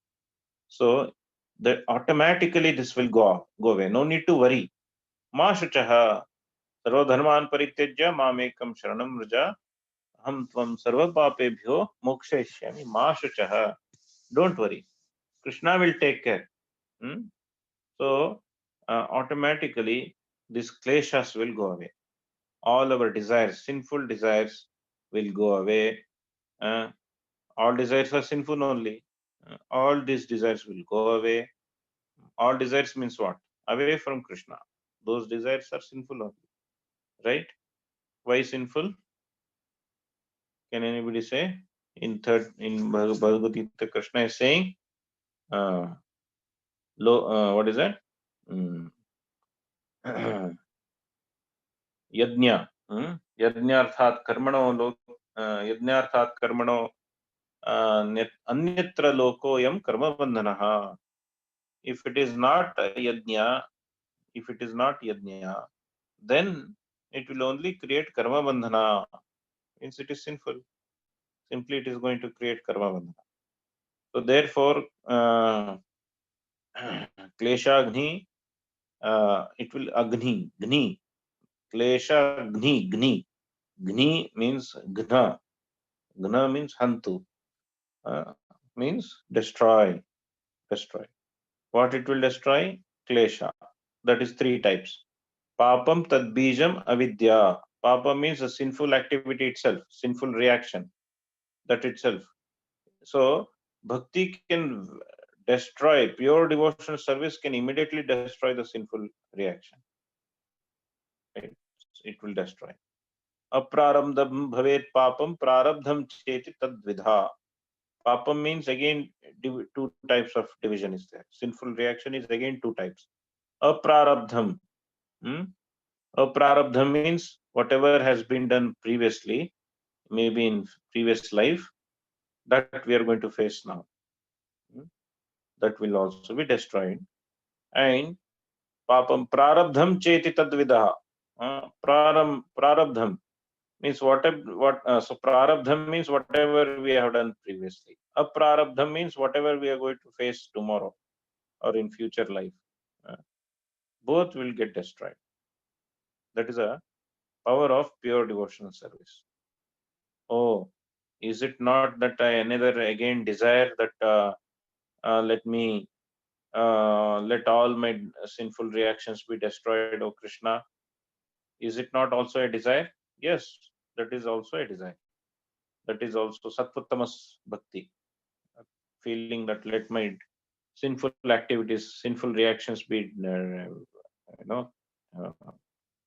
So that automatically this will go away. No need to worry. Ma shuchaha sarva dharman parityajya mamekam sharanam vraja ham tvam sarva papebhyo mokshayishyami ma shuchaha. Don't worry. Krishna will take care. So automatically these kleshas will go away. All our desires, sinful desires, will go away. All desires are sinful only. All these desires will go away. All desires means what? Away from Krishna. Those desires are sinful only. Right? Why sinful? Can anybody say? In Bhagavad Gita, Krishna is saying, what is that? Yajna. Yajnarthat karmano yajnarthat karmano anyatra lokoyam karma bandhanaha. If it is not yajna, then it will only create karma bandhana. Means it is sinful. Simply it is going to create karma bandhana. So therefore, klesha agni, it will agni, gni. Klesha gni, gni. Gni means gna. Gna means hantu. Means destroy. Destroy. What it will destroy? Klesha. That is three types. Papam tadbijam avidya. Papa means a sinful activity itself, sinful reaction. That itself. So bhakti can destroy, pure devotional service can immediately destroy the sinful reaction. Right? It will destroy. Aprarabdham bhavet papam prarabdham cheti tadvidha. Papam means again two types of division is there. Sinful reaction is again two types. Aprarabdham. Aprarabdham means whatever has been done previously, maybe in previous life, that we are going to face now. That will also be destroyed. And papam prarabdham cheti tadvidaha. Prarabdham means so prarabdham means whatever we have done previously. Aprarabdham means whatever we are going to face tomorrow or in future life. Both will get destroyed. That is a power of pure devotional service. Oh, is it not that I another again desire that let all my sinful reactions be destroyed, O Krishna? Is it not also a desire? Yes, that is also a desire. That is also sattva-tamas bhakti, feeling that let my sinful activities, sinful reactions be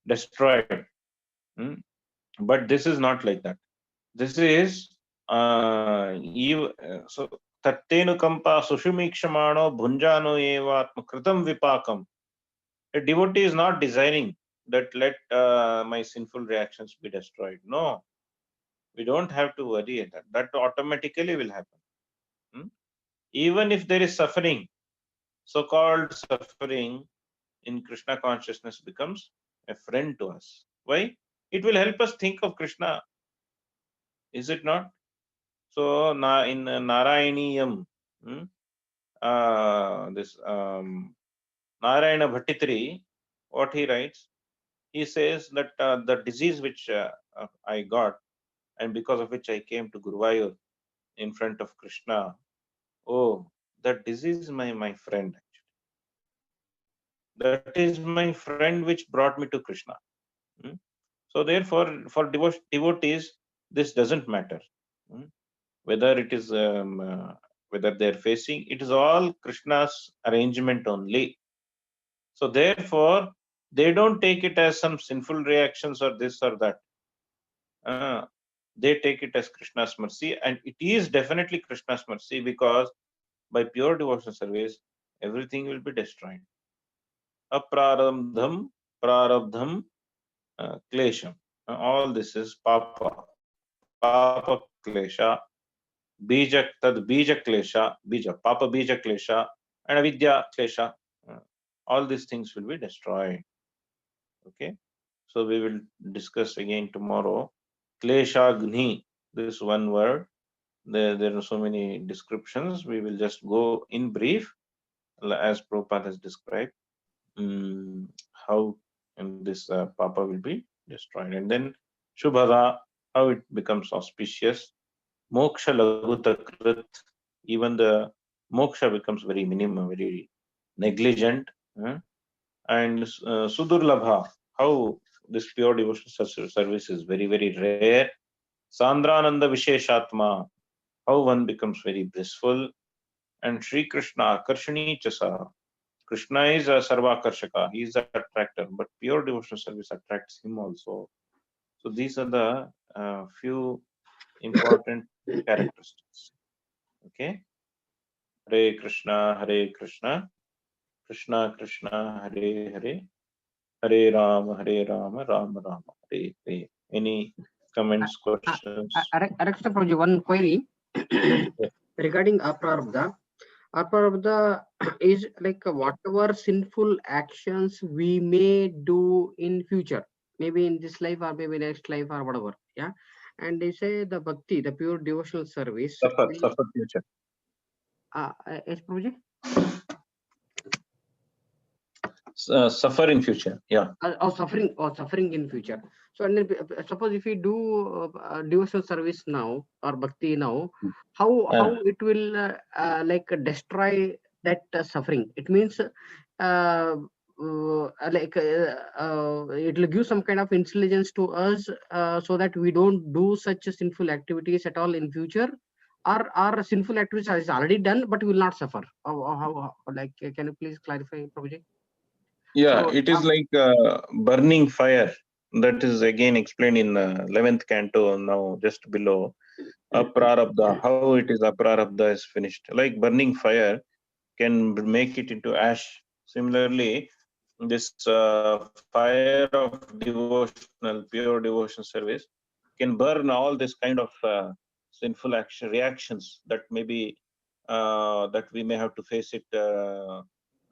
destroyed. But this is not like that. This is so tattenu kampa sushumikshamano bhunjano eva kritam vipakam. A devotee is not desiring that let my sinful reactions be destroyed. No, we don't have to worry at that. That automatically will happen. Even if there is suffering, so-called suffering in Krishna consciousness becomes a friend to us. Why? It will help us think of Krishna. Is it not? So in Narayaniyam, this Narayana Bhattitri, what he writes, he says that the disease which I got, and because of which I came to Guruvayur in front of Krishna, oh, that disease is my friend. That is my friend which brought me to Krishna. So therefore, for devotees, this doesn't matter. Whether it is whether they're facing, it is all Krishna's arrangement only. So therefore, they don't take it as some sinful reactions or this or that. They take it as Krishna's mercy, and it is definitely Krishna's mercy, because by pure devotional service, everything will be destroyed. Aprarabdham, prarabdham, klesham. All this is papa. Papa klesha, bija, tad bija klesha, bija, papa bija klesha, and avidya klesha. All these things will be destroyed. Okay. So we will discuss again tomorrow. Kleshagni, this one word. There are so many descriptions. We will just go in brief, as Prabhupada has described, how this papa will be destroyed. And then Shubhada, how it becomes auspicious. Moksha lagutakrit, even the moksha becomes very minimum, very negligent. And Sudurlabha, how this pure devotional service is very, very rare. Sandrananda Visheshatma, how one becomes very blissful. And Sri Krishna, Akarshani Chasa, Krishna is a Sarvakarshaka, he is the attractor, but pure devotional service attracts him also. So these are the few important characteristics. Okay. Hare Krishna, Krishna Krishna, Hare Hare, Hare Rama, Rama Rama, Hare Hare. Any comments, questions? One query regarding aprarabdha. Aprarabdha is like whatever sinful actions we may do in future, maybe in this life or maybe next life or whatever. Yeah. And they say the bhakti, the pure devotional service. Suffer future. Yes, Prabhuji? Suffer in future. Yeah. Suffering in future. So, and then, suppose if we do devotional service now or bhakti now, how it will like destroy that suffering? It means like it will give some kind of intelligence to us so that we don't do such sinful activities at all in future, or our sinful activities is already done but will not suffer. How like can you please clarify, Prabhuji? Yeah, so, it is like burning fire. That is again explained in 11th canto, now just below. Aprarabdha, how it is aprarabdha is finished. Like burning fire can make it into ash. Similarly, this fire of devotional, pure devotional service can burn all this kind of sinful reactions that maybe that we may have to face it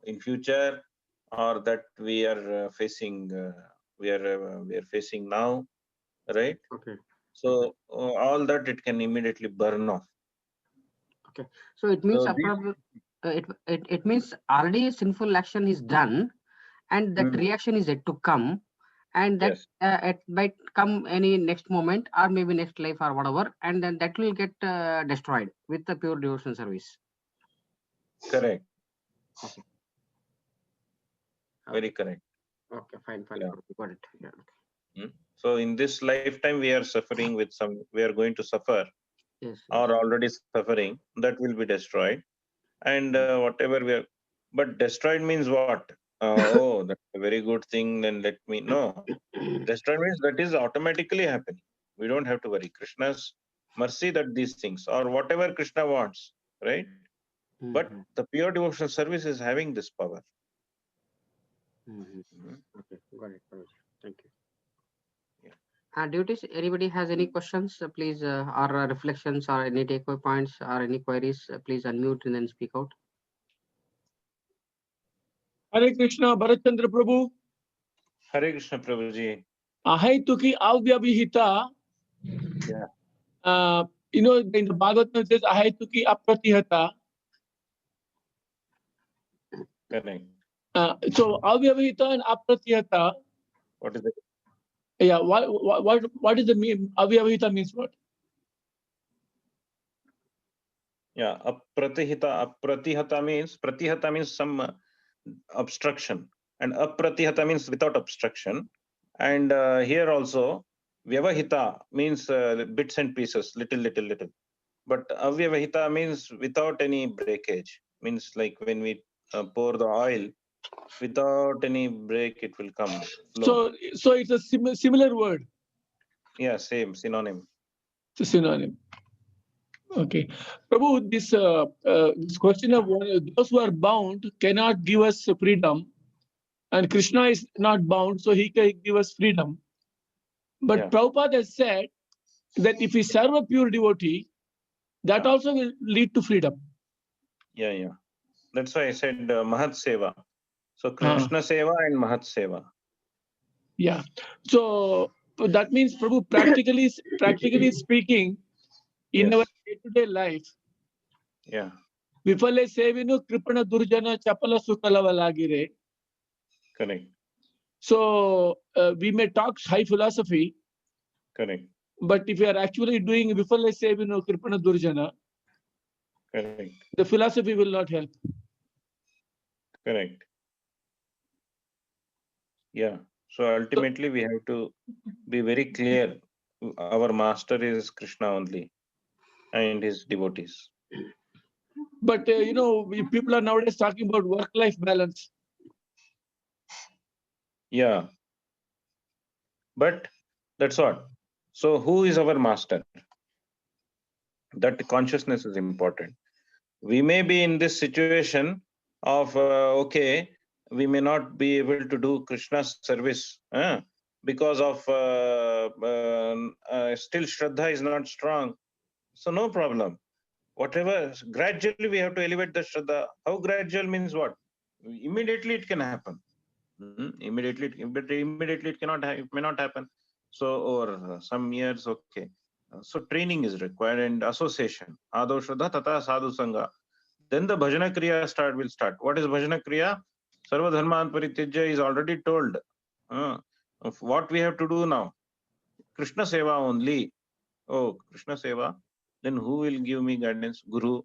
in future, or that we are facing we are facing now, right? Okay. So all that it can immediately burn off. Okay. So it means so it means already sinful action is done, and that reaction is yet to come, and that it might come any next moment or maybe next life or whatever, and then that will get destroyed with the pure devotional service. Correct. Okay. Very correct. Okay, fine. Yeah. Got it. Yeah. Okay. So in this lifetime we are suffering with we are going to suffer. Yes. Or already suffering, that will be destroyed. And whatever we are, but destroyed means what? Oh, that's a very good thing, then let me, no. Destroyed means that is automatically happening. We don't have to worry. Krishna's mercy that these things, or whatever Krishna wants, right? But the pure devotional service is having this power. Okay, got it. Thank you. Devotees, anybody has any questions, please, or reflections, or any takeaway points, or any queries, please unmute and then speak out. Hare Krishna, Bharath Chandra Prabhu. Hare Krishna Prabhuji. Ahaituki avyavihita. Yeah. In the Bhagavatam it says ahaituki apratihata. Correct. So avyavihita and apratihata. What is it? Yeah. What is the mean? Avyavihita means what? Yeah. Apratihata means some obstruction, and apratihata means without obstruction. And here also vyavahita means bits and pieces, little. But avyavahita means without any breakage. Means like when we pour the oil, without any break, it will come flow. So it's a similar word. Yeah, same synonym. It's a synonym. Okay, Prabhu, this question of those who are bound cannot give us freedom, and Krishna is not bound, so he can give us freedom. But Yeah. Prabhupada has said that if we serve a pure devotee, that also will lead to freedom. Yeah. That's why I said Mahat Seva. So Krishna Seva and Mahat Seva. Yeah. So that means, Prabhu, practically speaking, in our day-to-day life, Yeah. Vifale Sevinu Kripana Durjana Chapala Sukalavagire. Correct. So we may talk high philosophy. Correct. But if you are actually doing Vifale Sevinu Kripana Durjana, Correct. the philosophy will not help. Correct. Yeah. So ultimately we have to be very clear. Our master is Krishna only and his devotees. But people are nowadays talking about work-life balance. Yeah. But that's what. So who is our master? That consciousness is important. We may be in this situation of, okay, we may not be able to do Krishna's service because of still Shraddha is not strong. So no problem. Whatever, gradually we have to elevate the Shraddha. How gradual means what? Immediately it can happen. Immediately it it may not happen. So over some years, okay. So training is required and association. Ado Shraddha tata sadhu sangha. Then the bhajana kriya will start. What is bhajana kriya? Sarva dharman parityaja is already told. Of what we have to do now. Krishna seva only. Oh, Krishna seva. Then who will give me guidance? Guru.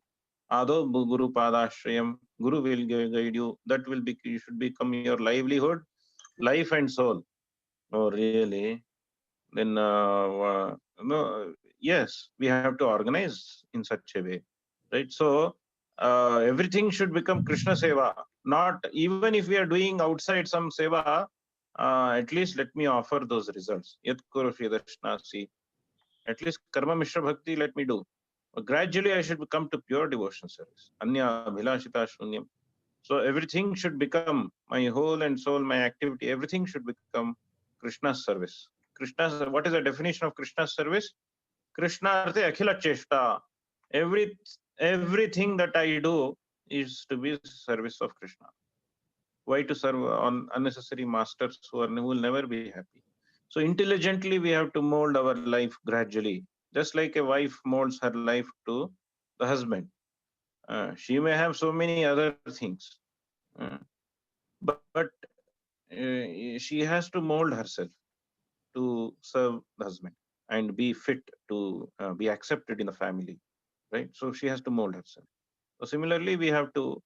Ado Guru Padashrayam. Guru will guide you. That will be, you should become your livelihood, life and soul. Oh, really? Then, no, yes, we have to organize in such a way, right? So, everything should become Krishna Seva. Not even if we are doing outside some Seva, at least let me offer those results. Yat Kurushi Darshnasi. At least Karma Mishra Bhakti, let me do. Gradually, I should come to pure devotion service. Anya Bhilashita Shunyam. So everything should become my whole and soul, my activity, everything should become Krishna's service. Krishna's, what is the definition of Krishna's service? Krishna arte akhila cheshta. Everything that I do is to be service of Krishna. Why to serve on unnecessary masters who will never be happy? So intelligently we have to mold our life gradually, just like a wife molds her life to the husband. She may have so many other things, but she has to mold herself to serve the husband and be fit to be accepted in the family, right? So she has to mold herself. So similarly, we have to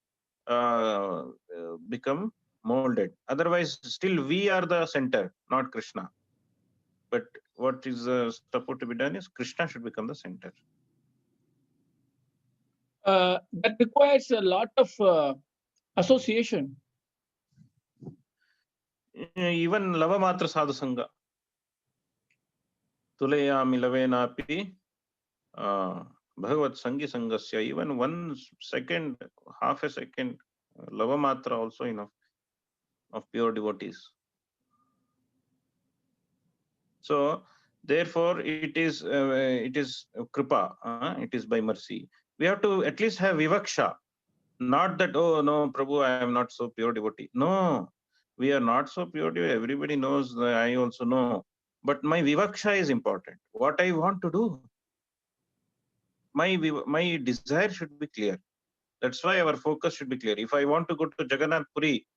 become molded. Otherwise, still we are the center, not Krishna. But what is supposed to be done is Krishna should become the center. That requires a lot of association. Even lava matra sadhu sangha. Tulayami lavenapi Bhagavad Sangi Sangasya, even 1 second, half a second, lava matra also enough of pure devotees. So therefore it is kripa, it is by mercy. We have to at least have vivaksha, not that, oh no, Prabhu, I am not so pure devotee. No, we are not so pure devotee. Everybody knows, that I also know. But my vivaksha is important. What I want to do, my desire should be clear. That's why our focus should be clear. If I want to go to Jagannath Puri,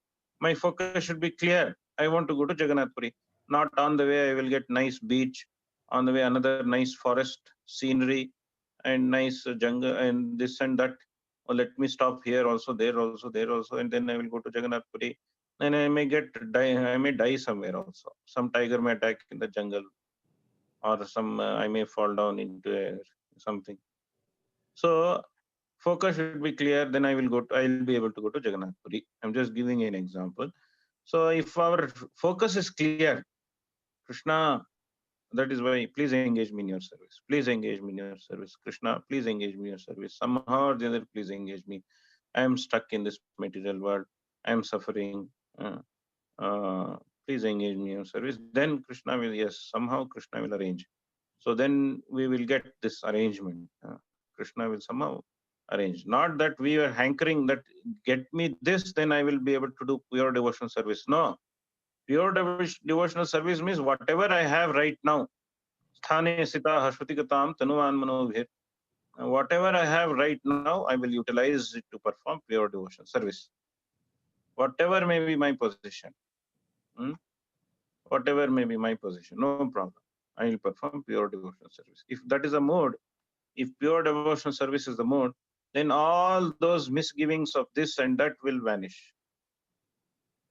my focus should be clear. I want to go to Jagannath Puri. Not on the way I will get nice beach, on the way another nice forest scenery and nice jungle and this and that. Or let me stop here also, there also, there also, and then I will go to Jagannath Puri. Then I may I may die somewhere also. Some tiger may attack in the jungle, or some I may fall down into something. So focus should be clear. Then I'll be able to go to Jagannath Puri. I'm just giving an example. So if our focus is clear, Krishna, that is why please engage me in your service. Please engage me in your service. Krishna, please engage me in your service. Somehow or the other, please engage me. I am stuck in this material world. I am suffering. Please engage me in your service. Then Krishna will, yes, somehow Krishna will arrange. So then we will get this arrangement. Krishna will somehow arrange. Not that we are hankering that get me this, then I will be able to do pure devotional service. No, pure devotional service means whatever I have right now. Sthane sita hashvatikatam tanuvan manovhir. Whatever I have right now, I will utilize it to perform pure devotional service. Whatever may be my position. Whatever may be my position, no problem. I will perform pure devotional service. If that is a mode, if pure devotional service is the mode, then all those misgivings of this and that will vanish.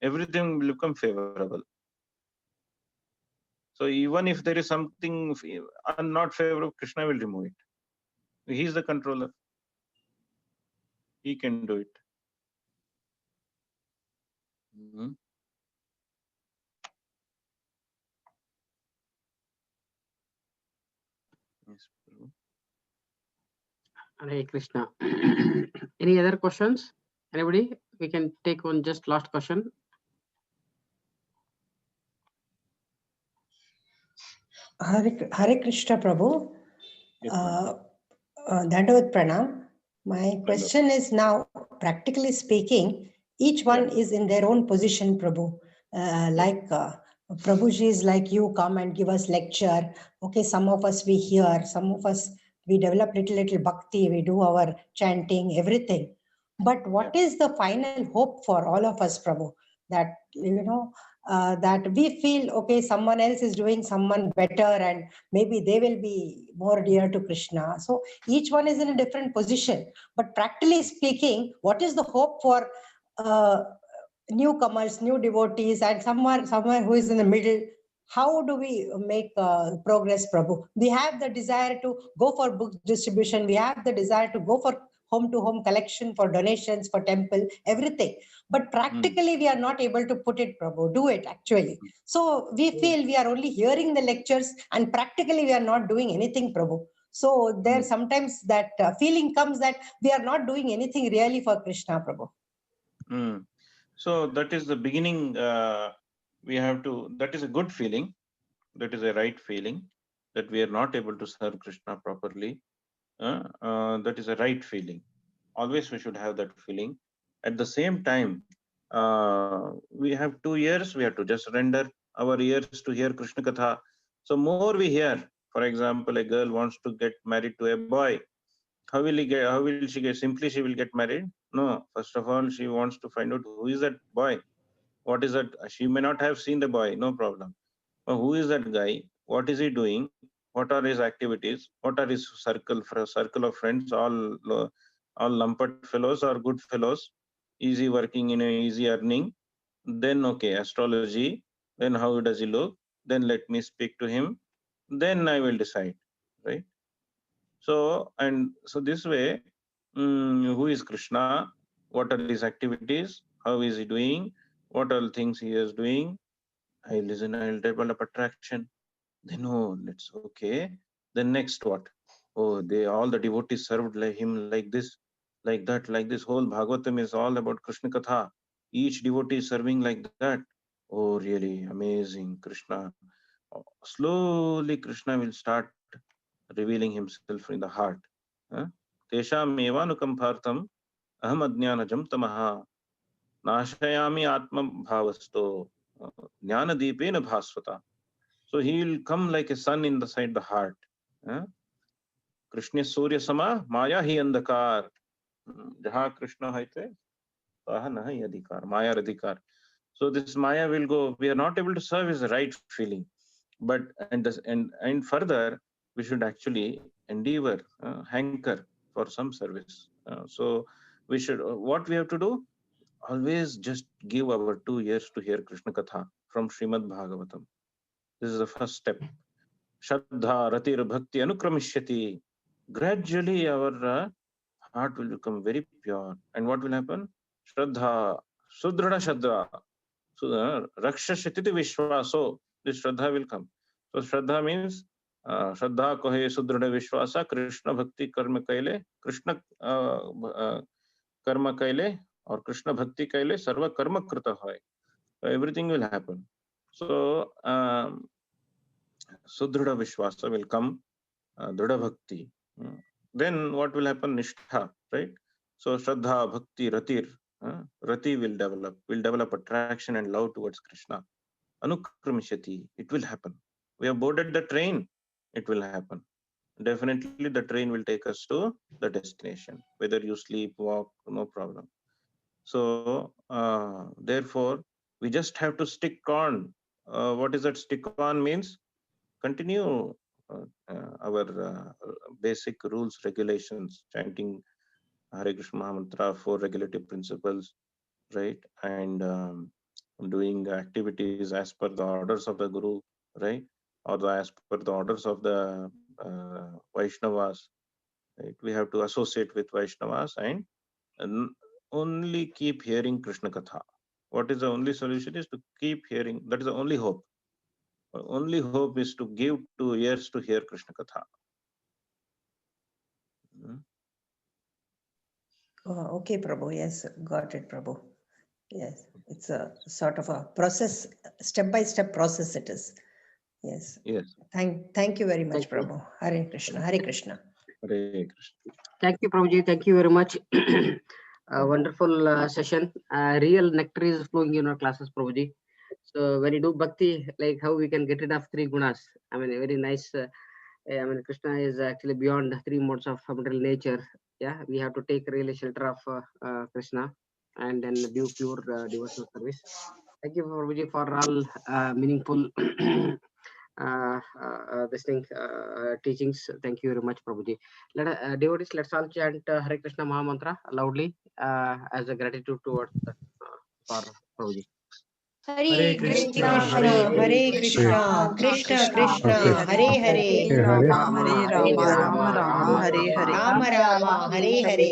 Everything will become favorable. So even if there is something not favorable, Krishna will remove it. He is the controller. He can do it. Yes, Prabhu. Hare Krishna. Any other questions? Anybody? We can take one just last question. Hare Krishna Prabhu. Yes, Dandavat Pranam. My question is now, practically speaking, each one is in their own position, Prabhu. Prabhuji is like you come and give us lecture. Okay, some of us we hear, some of us we develop little bhakti, we do our chanting, everything. But what is the final hope for all of us, Prabhu? That, that we feel, okay, someone else is doing someone better and maybe they will be more dear to Krishna. So each one is in a different position. But practically speaking, what is the hope for newcomers, new devotees, and someone who is in the middle? How do we make progress, Prabhu? We have the desire to go for book distribution. We have the desire to go for home-to-home collection, for donations, for temple, everything. But practically, we are not able to put it, Prabhu, do it actually. So we feel we are only hearing the lectures and practically we are not doing anything, Prabhu. So there sometimes that feeling comes that we are not doing anything really for Krishna, Prabhu. So that is the beginning. That is a good feeling. That is a right feeling that we are not able to serve Krishna properly. That is a right feeling. Always we should have that feeling. At the same time, we have 2 years, we have to just render our ears to hear Krishna Katha. So more we hear, for example, a girl wants to get married to a boy. How will she get? Simply she will get married? No. First of all, she wants to find out who is that boy. What is that? She may not have seen the boy, no problem. But who is that guy? What is he doing? What are his activities? What are his circle of friends? All lumped fellows or good fellows? Easy working, easy earning. Then okay, astrology. Then how does he look? Then let me speak to him. Then I will decide, right? So this way, who is Krishna? What are his activities? How is he doing? What all things he is doing? I listen, I'll develop attraction. Then, oh, let's okay. Then next what? Oh, all the devotees served like him like this, like that, like this. Whole Bhagavatam is all about Krishna Katha. Each devotee is serving like that. Oh, really amazing, Krishna. slowly Krishna will start revealing himself in the heart. Tesham evanukampartham aham ajnanajam tamaha nashayami atma bhavasto jnana deepena bhasvata. So he will come like a sun inside the heart. Krishna Surya Sama Maya hi andhakar. Jaha Krishna haite taha nahi adhikar. Maya adhikar. So this Maya will go. We are not able to serve is the right feeling. But and further, we should actually endeavor, hanker for some service. So we should, what we have to do, always just give our 2 years to hear Krishna Katha from Srimad Bhagavatam. This is the first step. Shraddha, Ratir, Bhakti, Anukramishati. Gradually our heart will become very pure. And what will happen? Shraddha, Sudhrada Shraddha, Rakshashititi Vishwaso. This Shraddha will come. So Shraddha means Shraddha Kohe Sudhrada Vishwasa, Krishna Bhakti Karma Kaile, Krishna Karma Kaile, or Krishna Bhakti Kaile, Sarva Karma Krita Hoy. So everything will happen. So Sudhrada Vishwasa will come, Dhrida Bhakti. Then what will happen? Nishtha, right? So Shraddha, Bhakti, Ratir, Rati will develop attraction and love towards Krishna. Anukramishati, it will happen. We have boarded the train, it will happen. Definitely the train will take us to the destination, whether you sleep, walk, no problem. So therefore, we just have to stick on. What is that stick on means? Continue our basic rules, regulations, chanting Hare Krishna Mahamantra, 4 regulative principles, right? And doing activities as per the orders of the Guru, right? Or as per the orders of the Vaishnavas, right? We have to associate with Vaishnavas and only keep hearing Krishna Katha. What is the only solution is to keep hearing. That is the only hope. Only hope is to give 2 years to hear Krishna Katha. Okay, Prabhu. Yes, got it, Prabhu. Yes, it's a sort of a process, step-by-step process it is. Yes. Yes. Thank you very much, Prabhu. Hare Krishna. Hare Krishna. Hare Krishna. Thank you, Prabhuji. Thank you very much. A wonderful session. Real nectar is flowing in our classes, Prabhuji. So when you do bhakti, like how we can get rid of 3 gunas. I mean, very nice. I mean, Krishna is actually beyond 3 modes of material nature. Yeah, we have to take really shelter of Krishna and then do pure devotional service. Thank you, Prabhuji, for all meaningful teachings. Thank you very much, Prabhuji. Devotees, let's all chant Hare Krishna Maha Mantra loudly as a gratitude towards for Prabhuji. Hare Krishna, Hare Krishna, Krishna Krishna, Hare Hare, Hare Rama, Rama Hare Hare. Rama Rama, Hare Hare.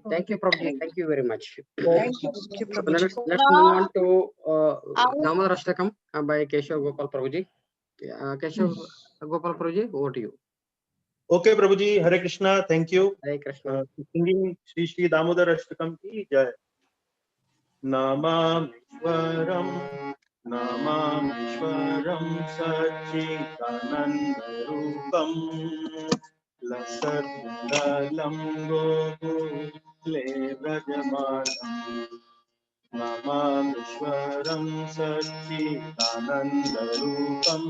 Thank you, Prabhuji. Thank you very much. Thank you, So Prabhuji. let's move on to Damodar Ashtakam by Keshav Gopal Prabhuji. Keshav Gopal Prabhuji, over to you. Okay, Prabhuji, Hare Krishna, thank you. Hare Krishna. Singing Shri Shri Damodar Ashtakam ki jai. Namamishwaram, Namamishwaram Sachidananda Rupam Lasarundalam Gokule Vrajamanam Namamishwaram Sachidananda Rupam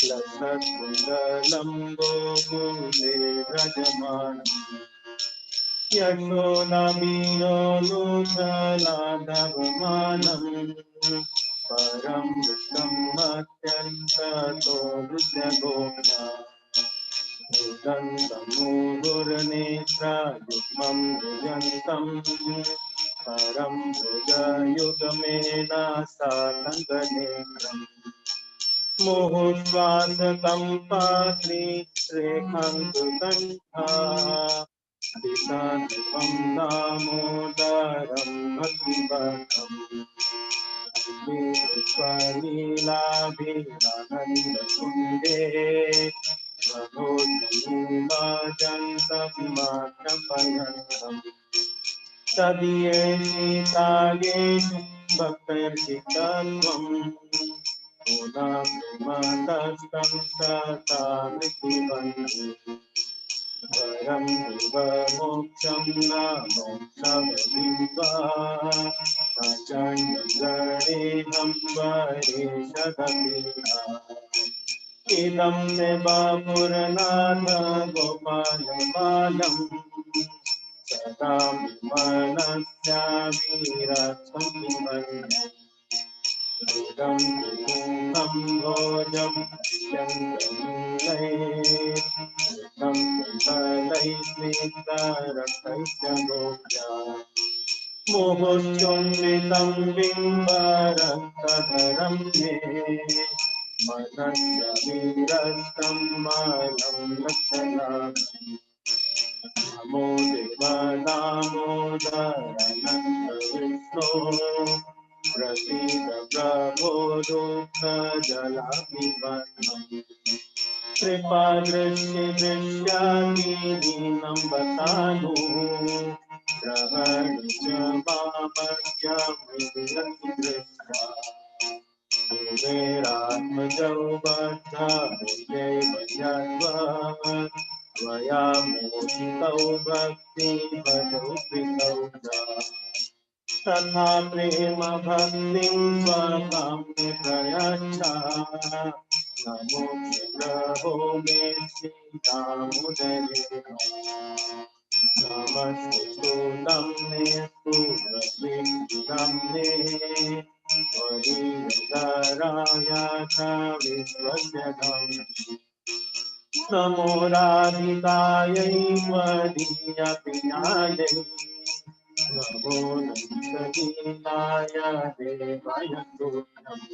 Lasarundalam Gokule Vrajamanam Yashodabinonuchaladavamanam Param Vishtam Atyantato Vrudyagopya Rudantamuhuranitra Yukmam Vijantam Param Vrujayugamena Satanganekram Muhusvasakam Patri Rekhantu Kantha Disanam Damodaram Bhaktivatam Vishwanilabhirananda Kunde Svabodhimajantam Matapayantam Tadiyesi Tageshu Bhaktarshikatvam पुनः शतामृति बन्धु वरं विव मोक्षं न मोक्षवदिवा न चण्डगणेहं वरेशदपीता इदं ते बापुरनाथ गोपालबालम् सदा मनस्यावीरसंविमन्यम् इदं विमुखं भोजं चन्द्रमीलैर् फलैस्मितरसैश्च गोप्या मुहुश्चुम्बितं बिम्बरक्तधरं मे मनस्य वीरस्तं मानं लक्षणामि नमो देवदामोदरनन्दविष्णो प्रसीद प्रभो दुःखजलाभिवन्नम् कृपादृष्टिदृश्यामीनं बतानु ग्रहणि च मामज्ञमृदृष्ट्वा कुबेरात्मजौ बद्धमुदैव यद्वत् त्वया मोहितौ भक्तिभजौ कृतौ च तथा प्रेम भक्तिं स्वकां मे प्रयच्छ नमो प्रभो मे श्रीदामोदरे नमस्ते स्तुतं मे स्तुतं मे हरिहराय च विश्वजगम् नमो राधिकायै त्वदीयप्रियायै नमो नन्दनीयाय देवाय तुभ्यम्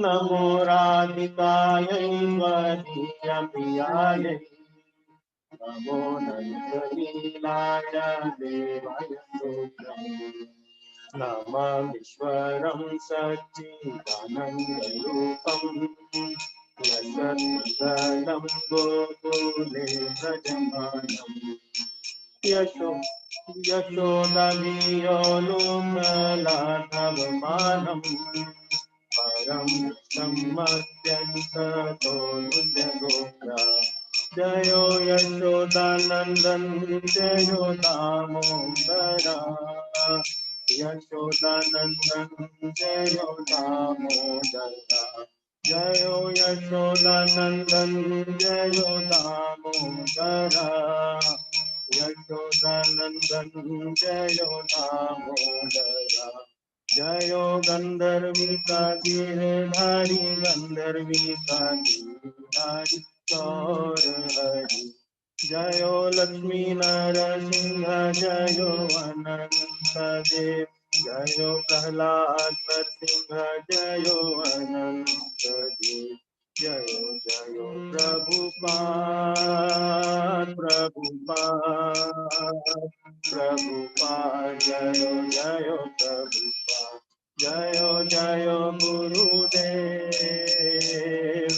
नमो राधिकायै त्वदीयप्रियायै नमो नन्दनीयाय देवाय तुभ्यम् नमामीश्वरं सच्चिदानन्दरूपम् यशोदनं गोकुले व्रजमानम् यशोदधियो लोकलाघवमानम् परं सम्मत्यन्ततोऽनुजगोप्ता जयो यशोदानन्दन जयो दामोदरा यशोदानन्दन जयो दामोदरा जयो यशोदानन्दन जयो दामोदरा यशोदानन्दन जयो दामोदरा जयो गंधर्विका गिरधारी गंधर्विका गिरधारी गौर हरि जयो लक्ष्मी नरसिंह जयो अनंत देव जयो प्रहलाद नरसिंह जयो अनंत देव जयो जयो प्रभुपाद प्रभुपाद प्रभुपाद जयो जयो प्रभुपाद जयो जयो गुरुदेव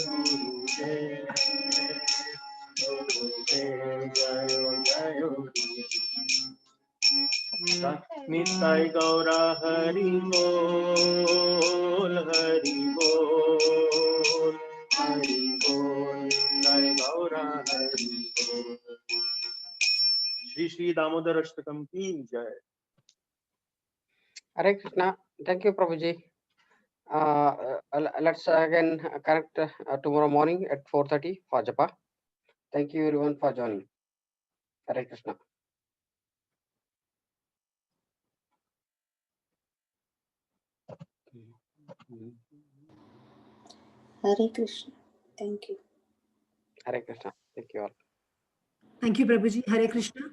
गुरुदेव गुरुदेव जयो जयो निताय गौरा हरि बोल हरि बोल हरि बोल निताय गौरा हरि बोल श्री श्री दामोदर अष्टकम की जय। Hare Krishna. Thank you, Prabhuji. Let's again connect tomorrow morning at 4:30 for Japa. Thank you everyone for joining. Hare Krishna. Hare Krishna. Thank you. Hare Krishna. Thank you all. Thank you, Prabhuji. Hare Krishna.